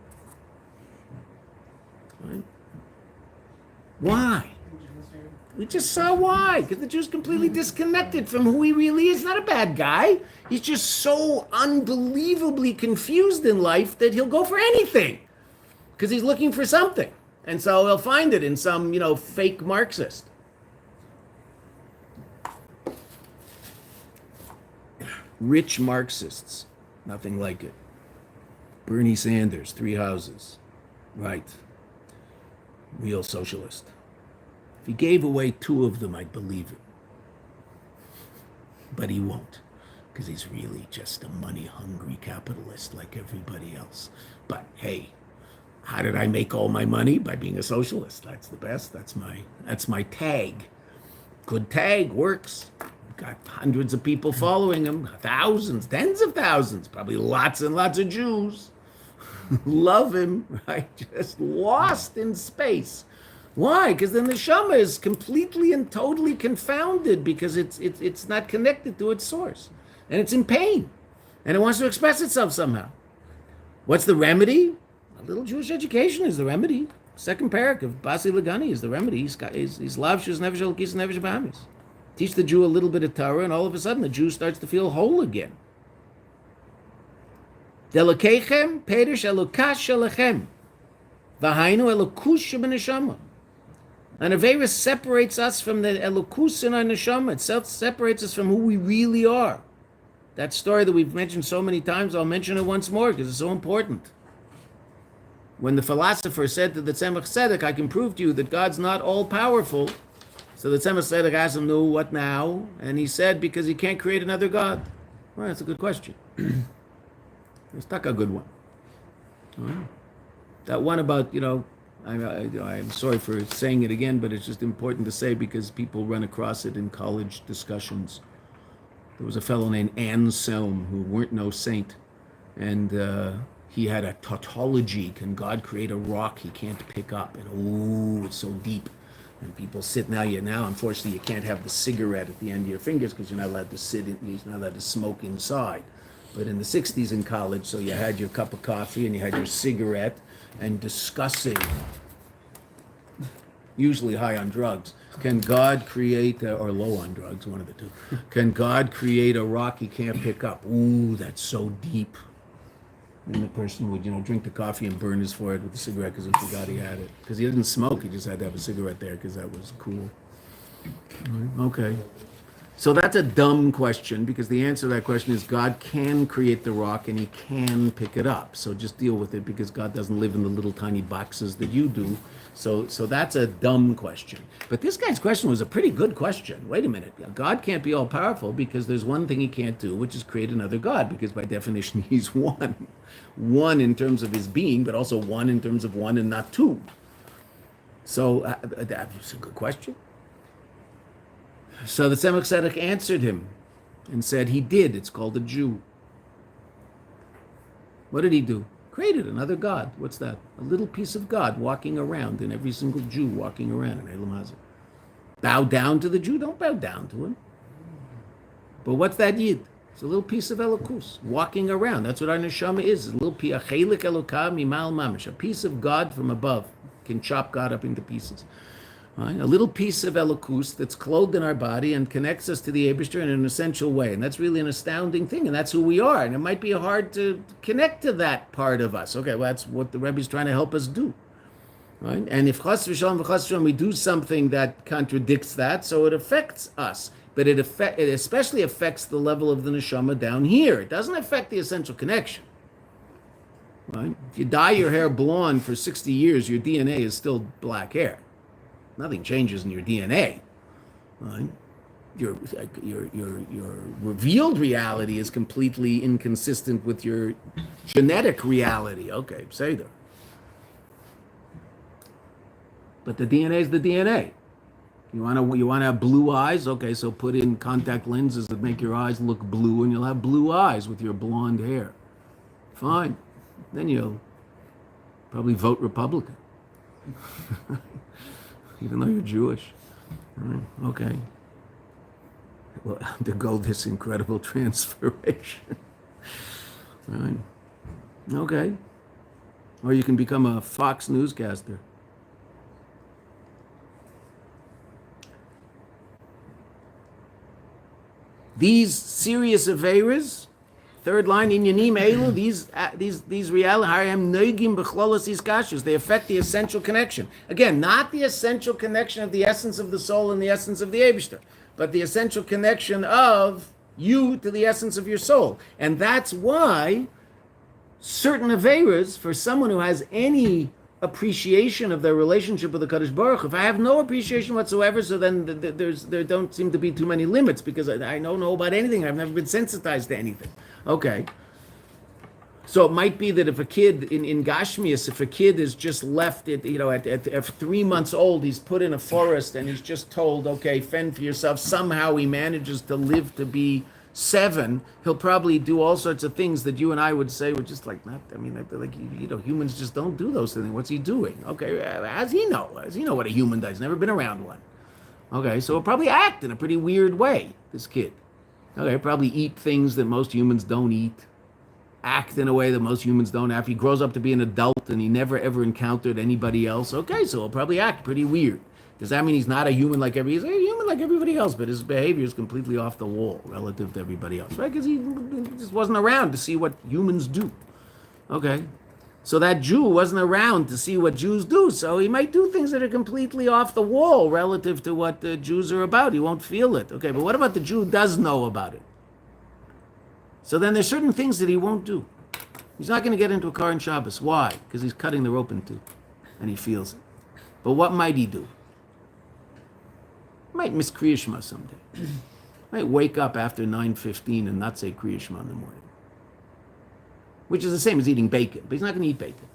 Right? Why? We just saw why. Because the Jew's completely disconnected from who he really is. He's not a bad guy. He's just so unbelievably confused in life that he'll go for anything. Because he's looking for something. And so he'll find it in some, fake Marxist. Rich Marxists. Nothing like it. Bernie Sanders, 3 houses. Right. Real socialist. If he gave away 2 of them, I'd believe it. But he won't, because he's really just a money-hungry capitalist like everybody else. But hey, how did I make all my money? By being a socialist. That's the best. That's my tag. Good tag, works. Got hundreds of people following him, thousands, tens of thousands, probably lots and lots of Jews. Love him, right? Just lost in space. Why? Because the neshama is completely and totally confounded because it's not connected to its source. And it's in pain. And it wants to express itself somehow. What's the remedy? A little Jewish education is the remedy. Second parak of Basi L'Gani is the remedy. He's lav shus nefesh elokis nefesh b'amis. Teach the Jew a little bit of Torah, and all of a sudden the Jew starts to feel whole again. Delokechem perish elokas shelechem, v'hainu elokus shebeneshama. And Avera separates us from the elokus in our neshama. It separates us from who we really are. That story that we've mentioned so many times, I'll mention it once more because it's so important. When the philosopher said to the Tzemach Tzedek, I can prove to you that God's not all-powerful. So the Tzemach Tzedek asked him, no, what now? And he said, because he can't create another God. Well, that's a good question. It's not a good one. Right. That one about, I'm sorry for saying it again, but it's just important to say because people run across it in college discussions. There was a fellow named Anselm who weren't no saint, and he had a tautology. Can God create a rock he can't pick up? And it's so deep. And people sit now. Unfortunately, you can't have the cigarette at the end of your fingers because you're not allowed to you're not allowed to smoke inside. But in the 60s in college, so you had your cup of coffee and you had your cigarette and discussing, usually high on drugs, can God create, or low on drugs, one of the two, can God create a rock he can't pick up? Ooh, that's so deep. And the person would, drink the coffee and burn his forehead with the cigarette because he forgot he had it. Because he didn't smoke, he just had to have a cigarette there because that was cool. Okay. So that's a dumb question because the answer to that question is God can create the rock and he can pick it up. So just deal with it because God doesn't live in the little tiny boxes that you do. So that's a dumb question. But this guy's question was a pretty good question. Wait a minute. God can't be all powerful because there's one thing he can't do, which is create another God, because by definition he's one. One in terms of his being, but also one in terms of one and not two. So that's a good question. So the Tzemach Tzedek answered him and said he did. It's called a Jew. What did he do? Created another God. What's that? A little piece of God walking around, and every single Jew walking around in Elam Hazar. Bow down to the Jew? Don't bow down to him. But what's that Yid? It's a little piece of Elokus walking around. That's what our neshama is. A little piece, achelik Elokah mimal mamish, a piece of God from above. Can chop God up into pieces. Right? A little piece of Elokus that's clothed in our body and connects us to the Eibishter in an essential way. And that's really an astounding thing. And that's who we are. And it might be hard to connect to that part of us. Okay, well, that's what the Rebbe is trying to help us do. Right? And if chas v'shalom we do something that contradicts that, so it affects us. But it especially affects the level of the neshama down here. It doesn't affect the essential connection. Right? If you dye your hair blonde for 60 years, your DNA is still black hair. Nothing changes in your DNA. Right? Your revealed reality is completely inconsistent with your genetic reality. Okay, say that. But the DNA is the DNA. You want to have blue eyes? Okay, so put in contact lenses that make your eyes look blue, and you'll have blue eyes with your blonde hair. Fine. Then you'll probably vote Republican. Even though you're Jewish. Okay. Well, undergo this incredible transformation. Right. Okay. Or you can become a Fox newscaster. These serious averas, third line, inyanim elu, these reality, harem neugim b'chlolos iskashus, they affect the essential connection. Again, not the essential connection of the essence of the soul and the essence of the Eibishter, but the essential connection of you to the essence of your soul. And that's why certain averas, for someone who has any appreciation of their relationship with the Kadosh Baruch Hu, if I have no appreciation whatsoever, so then there don't seem to be too many limits, because I don't know about anything. I've never been sensitized to anything. Okay. So it might be that if a kid in Gashmias, if a kid is just left at 3 months old, he's put in a forest and he's just told, okay, fend for yourself. Somehow he manages to live to be 7. He'll probably do all sorts of things that you and I would say were just like not. I mean, like humans just don't do those things. What's he doing? Okay, how's he know? How does he know what a human does? Never been around one. Okay, so he'll probably act in a pretty weird way. This kid. Okay, probably eat things that most humans don't eat. Act in a way that most humans don't. After he grows up to be an adult and he never ever encountered anybody else, okay, so he'll probably act pretty weird. Does that mean he's not a human like he's a human like everybody else, but his behavior is completely off the wall relative to everybody else, right? Because he just wasn't around to see what humans do. Okay, so that Jew wasn't around to see what Jews do, so he might do things that are completely off the wall relative to what the Jews are about. He won't feel it. Okay, but what about the Jew who does know about it? So then there's certain things that he won't do. He's not going to get into a car on Shabbos. Why? Because he's cutting the rope in two, and he feels it. But what might he do? He might miss Kriya Shema someday. Might wake up after 9:15 and not say Kriya Shema in the morning. Which is the same as eating bacon, but he's not going to eat bacon.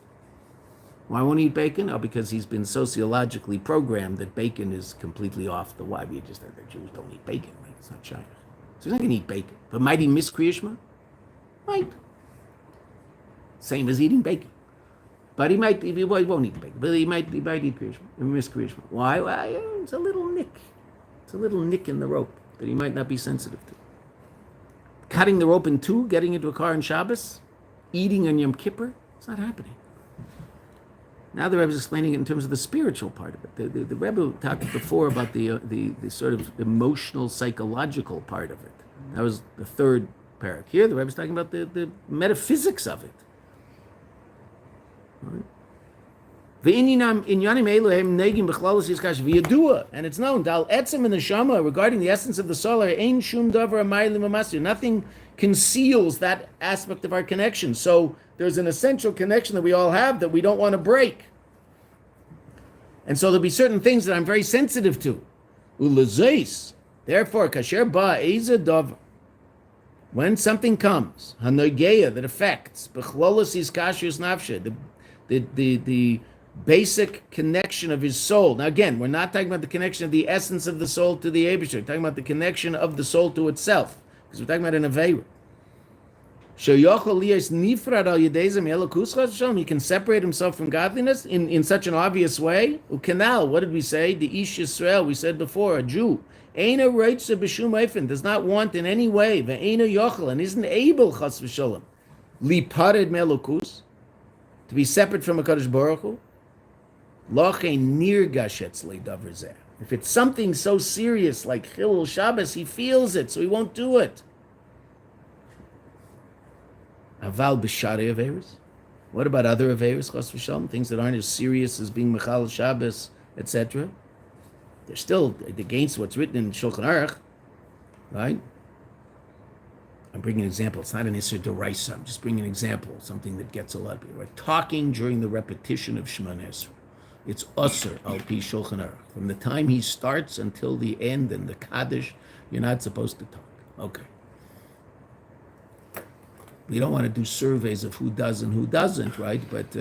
Why won't he eat bacon? Oh, because he's been sociologically programmed that bacon is completely off the why. We just said that Jews don't eat bacon, right? It's not China. So he's not going to eat bacon. But might he miss Kriya Shema? Might. Same as eating bacon. But he won't eat bacon. But he might eat Kriya Shema and miss Kriya Shema. Why? Well, it's a little nick. It's a little nick in the rope that he might not be sensitive to. Cutting the rope in two, getting into a car on Shabbos, eating on Yom Kippur, it's not happening. Now the Rebbe is explaining it in terms of the spiritual part of it. The Rebbe talked before about the sort of emotional, psychological part of it. That was the third parak. Here the Rebbe is talking about the metaphysics of it. Right? And it's known, Dal Etzem and the Shama, regarding the essence of the soul, Ein Shum Davar Amaylim Amasir. Nothing conceals that aspect of our connection. So there's an essential connection that we all have that we don't want to break. And so there'll be certain things that I'm very sensitive to. Ulazais. Therefore, Kasher Ba Eza Davar. When something comes, Hanogeya, that affects, Bechlolos Iskashus Nafshe, the basic connection of his soul. Now again, we're not talking about the connection of the essence of the soul to the Eibusher. We're talking about the connection of the soul to itself, because we're talking about an Aveira. He can separate himself from godliness in such an obvious way. Ukenal, what did we say? The Ish Yisrael, we said before, a Jew. Eina Reitze B'Shum Eifen, does not want in any way, Ve'eina Yochel, and isn't able, Chas V'Sholem, Lipared Melokus, to be separate from a Kadosh Baruch Hu. If it's something so serious like Chilul Shabbos, he feels it, so he won't do it. Aval b'sharei averos. What about other averos, chas v'shalom, things that aren't as serious as being Mechal Shabbos, etc.? They're still against what's written in Shulchan Aruch, right? I'm bringing an example. It's not an Isser D'Oraisa. I'm just bringing an example, something that gets a lot of people. We're talking during the repetition of Shemona Esrei. It's Usser al pi Shulchan Aruch. From the time he starts until the end and the Kaddish, you're not supposed to talk. Okay. We don't want to do surveys of who does and who doesn't, right? But,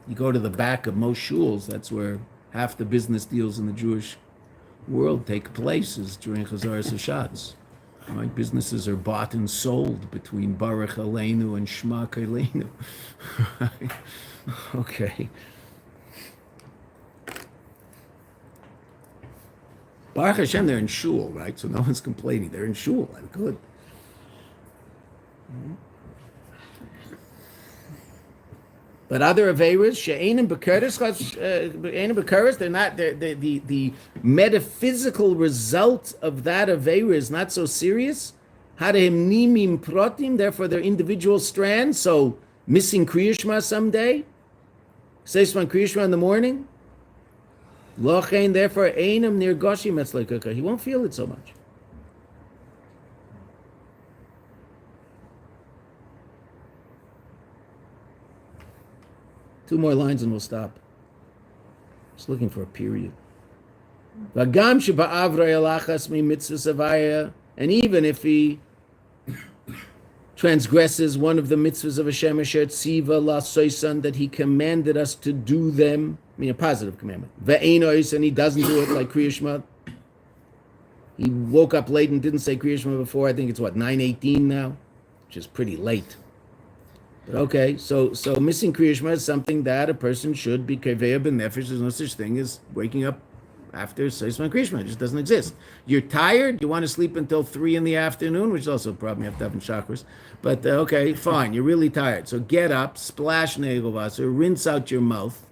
you go to the back of most shuls, that's where half the business deals in the Jewish world take place, is during Chazaras Hashatz. Right? Businesses are bought and sold between Baruch Aleinu and Shema Aleinu. Right? Okay. Baruch Hashem, they're in shul, right? So no one's complaining. They're in shul. I'm good. But other Averas, she'enim b'keres, they're not, the metaphysical result of that Avera is not so serious. Harehim nimim protim, therefore they're individual strands, so missing Kriya Shema someday, Seisman Kriya Shema in the morning, Lochein, therefore einam near Goshi Metzlekaka, he won't feel it so much. Two more lines and we'll stop. Just looking for a period. And even if he transgresses one of the mitzvahs of Hashem Asher Tziva La Soisan, that he commanded us to do them, I mean a positive commandment. Ve'enois, and he doesn't do it like Kriya Shema. He woke up late and didn't say Kriya Shema before. I think it's 9:18 now, which is pretty late. Okay, so missing Kriya Shema is something that a person should be kaveya b'nefesh. There's no such thing as waking up after Seisman Kriya Shema. It just doesn't exist. You're tired, you want to sleep until 3 in the afternoon, which is also a problem you have to have in chakras. But okay, fine, you're really tired. So get up, splash negovasa, rinse out your mouth.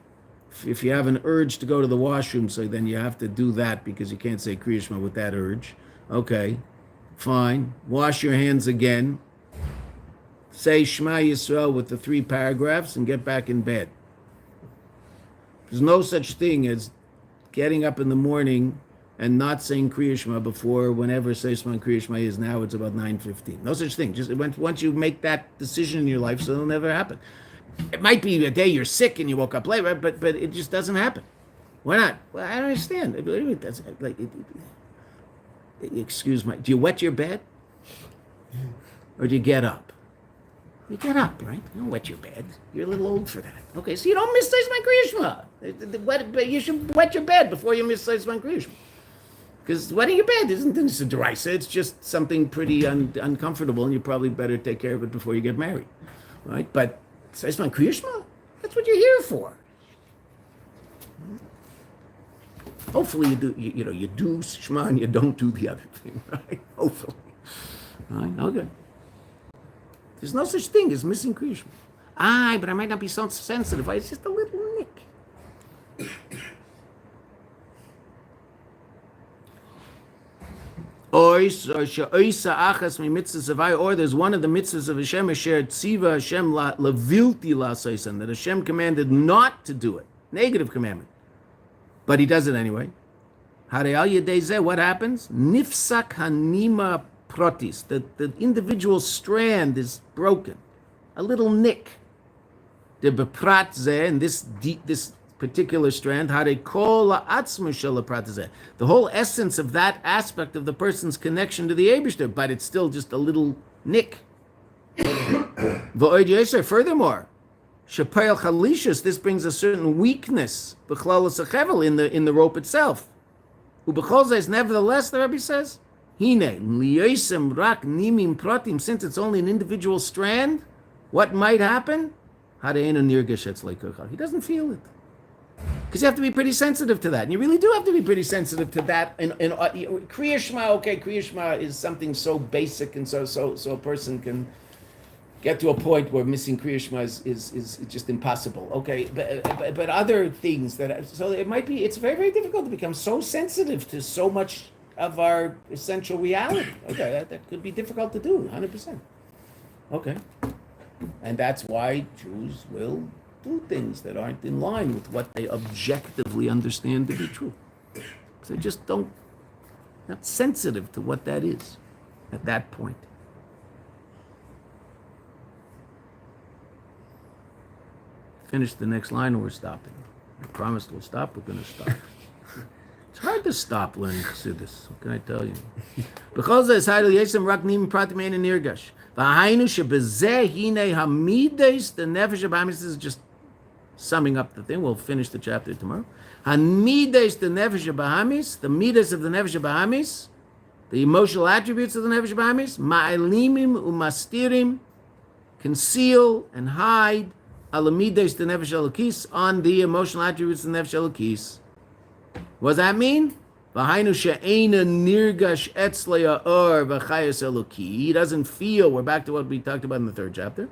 If you have an urge to go to the washroom, so then you have to do that because you can't say Kriya Shema with that urge. Okay, fine. Wash your hands again. Say Shema Yisrael with the 3 paragraphs and get back in bed. There's no such thing as getting up in the morning and not saying Kriya Shema before whenever Seisman Kriya Shema is now. It's about 9:15. No such thing. Just once you make that decision in your life, so it'll never happen. It might be a day you're sick and you woke up late, right? But it just doesn't happen. Why not? Well, I don't understand. Excuse me. Do you wet your bed, or do you get up? You get up, right? You don't wet your bed. You're a little old for that. Okay, so you don't miss Seisman Kriya Shema. You should wet your bed before you miss Seisman Kriya Shema. Because wetting your bed isn't a derisa. It's just something pretty uncomfortable, and you probably better take care of it before you get married, right? But Seisman Kriya Shema, that's what you're here for. Hopefully you do. You do Shema and you don't do the other thing, right? Hopefully, right? Okay. There's no such thing as missing Kriya Shema. But I might not be so sensitive. It's just a little nick. Or there's one of the mitzvahs of Hashem Asher Tziva Hashem Levilti La Soisan, that Hashem commanded not to do it. Negative commandment. But he does it anyway. What happens? Nifsak Hanima Protis. The individual strand is broken. A little nick. The beprat zeh, and this particular strand, the whole essence of that aspect of the person's connection to the Eibishter, but it's still just a little nick. Furthermore, this brings a certain weakness in the rope itself. Nevertheless, the Rebbe says, since it's only an individual strand, what might happen? He doesn't feel it. Because you have to be pretty sensitive to that. And you really do have to be pretty sensitive to that. And Kriya Shema, Kriya Shema is something so basic, and so a person can get to a point where missing Kriya Shema is just impossible. Okay, but other things so it's very, very difficult to become so sensitive to so much of our essential reality. Okay, that could be difficult to do, 100%. Okay. And that's why Jews will do things that aren't in line with what they objectively understand to be true. So they just not sensitive to what that is at that point. Finish the next line and we're stopping. I promised we'll stop, we're going to stop. It's hard to stop learning Chassidus, what can I tell you? Because this is just summing up the thing. We'll finish the chapter tomorrow. The midas of the nefesh bahamis, the emotional attributes of the nefesh bahamis, ma'alimim umastirim, conceal and hide alamidas the nefesh elokis, on the emotional attributes of the nefesh elokis. What does that mean? He doesn't feel, we're back to what we talked about in the 3rd chapter.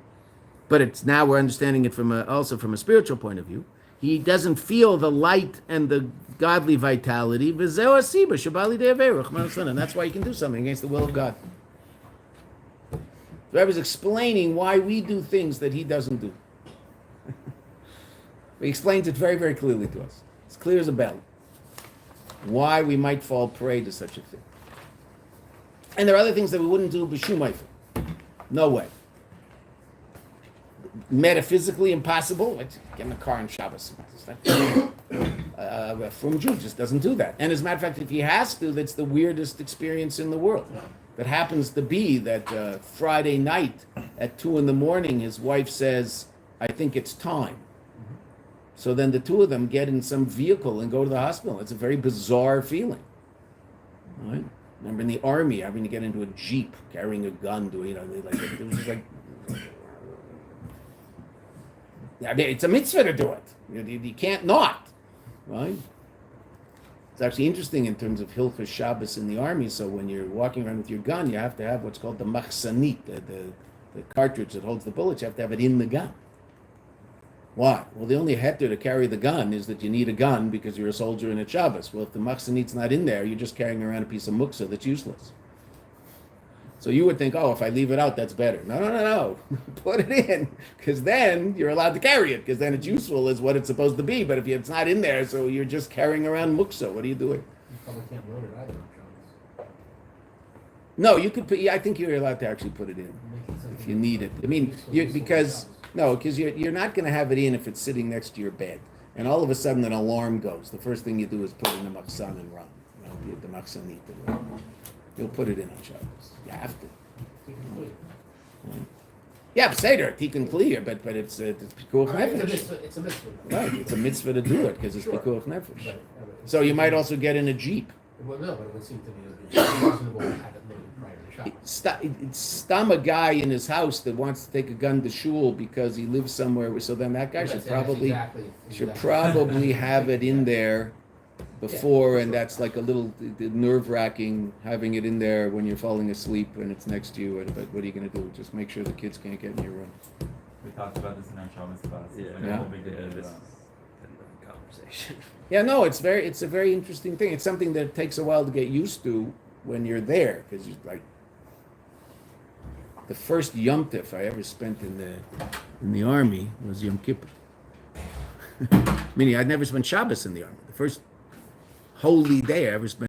But it's now we're understanding it also from a spiritual point of view. He doesn't feel the light and the godly vitality. And that's why he can do something against the will of God. So I was explaining why we do things that he doesn't do. He explains it very, very clearly to us. It's clear as a bell. Why we might fall prey to such a thing. And there are other things that we wouldn't do b'shum oifin. No way. Metaphysically impossible. Get in the car on Shabbos. From Jew just doesn't do that. And as a matter of fact, if he has to, that's the weirdest experience in the world. That happens to be that Friday night at 2 a.m, his wife says, "I think it's time." So then the two of them get in some vehicle and go to the hospital. It's a very bizarre feeling. Right? Remember in the army, having to get into a jeep carrying a gun, it was just like. I mean, it's a mitzvah to do it. You can't not, right? It's actually interesting in terms of Hilchos Shabbos in the army. So when you're walking around with your gun, you have to have what's called the machsanit, the cartridge that holds the bullets. You have to have it in the gun. Why? Well, the only heter to carry the gun is that you need a gun because you're a soldier in a Shabbos. Well, if the machsanit's not in there, you're just carrying around a piece of muksa that's useless. So you would think, oh, if I leave it out, that's better. No. Put it in, because then you're allowed to carry it, because then it's useful as what it's supposed to be. But if it's not in there, so you're just carrying around muksa, what are you doing? You probably can't load it either, Jones. No, you could put. Yeah, I think you're allowed to actually put it in if you need it. I mean, because you're not going to have it in if it's sitting next to your bed, and all of a sudden an alarm goes. The first thing you do is put it in the machsan and run. The machsanit. You'll put it in on Shabbos. You have to. Yeah, Seder, Tikkun Kli, but it's Pikuach Nefesh. It's a mitzvah. Right, it's a mitzvah to do it because it's Pikuach Nefesh. Right. So you might also get in a Jeep. Well, no, but it would seem to me reasonable to have it loaded prior to Shabbos. It's stam a guy in his house that wants to take a gun to shul because he lives somewhere. So then that guy should probably have it in there before, and that's like a little nerve-wracking having it in there when you're falling asleep and it's next to you. But what are you going to do? Just make sure the kids can't get in your room. We talked about this in our Shabbos class. Yeah. Big deal is This about. conversation. Yeah, no, it's a very interesting thing. It's something that takes a while to get used to when you're there, because you're like the first Yom Tif I ever spent in the army was Yom Kippur. Meaning I'd never spent Shabbos in the army. The first holy day I ever spent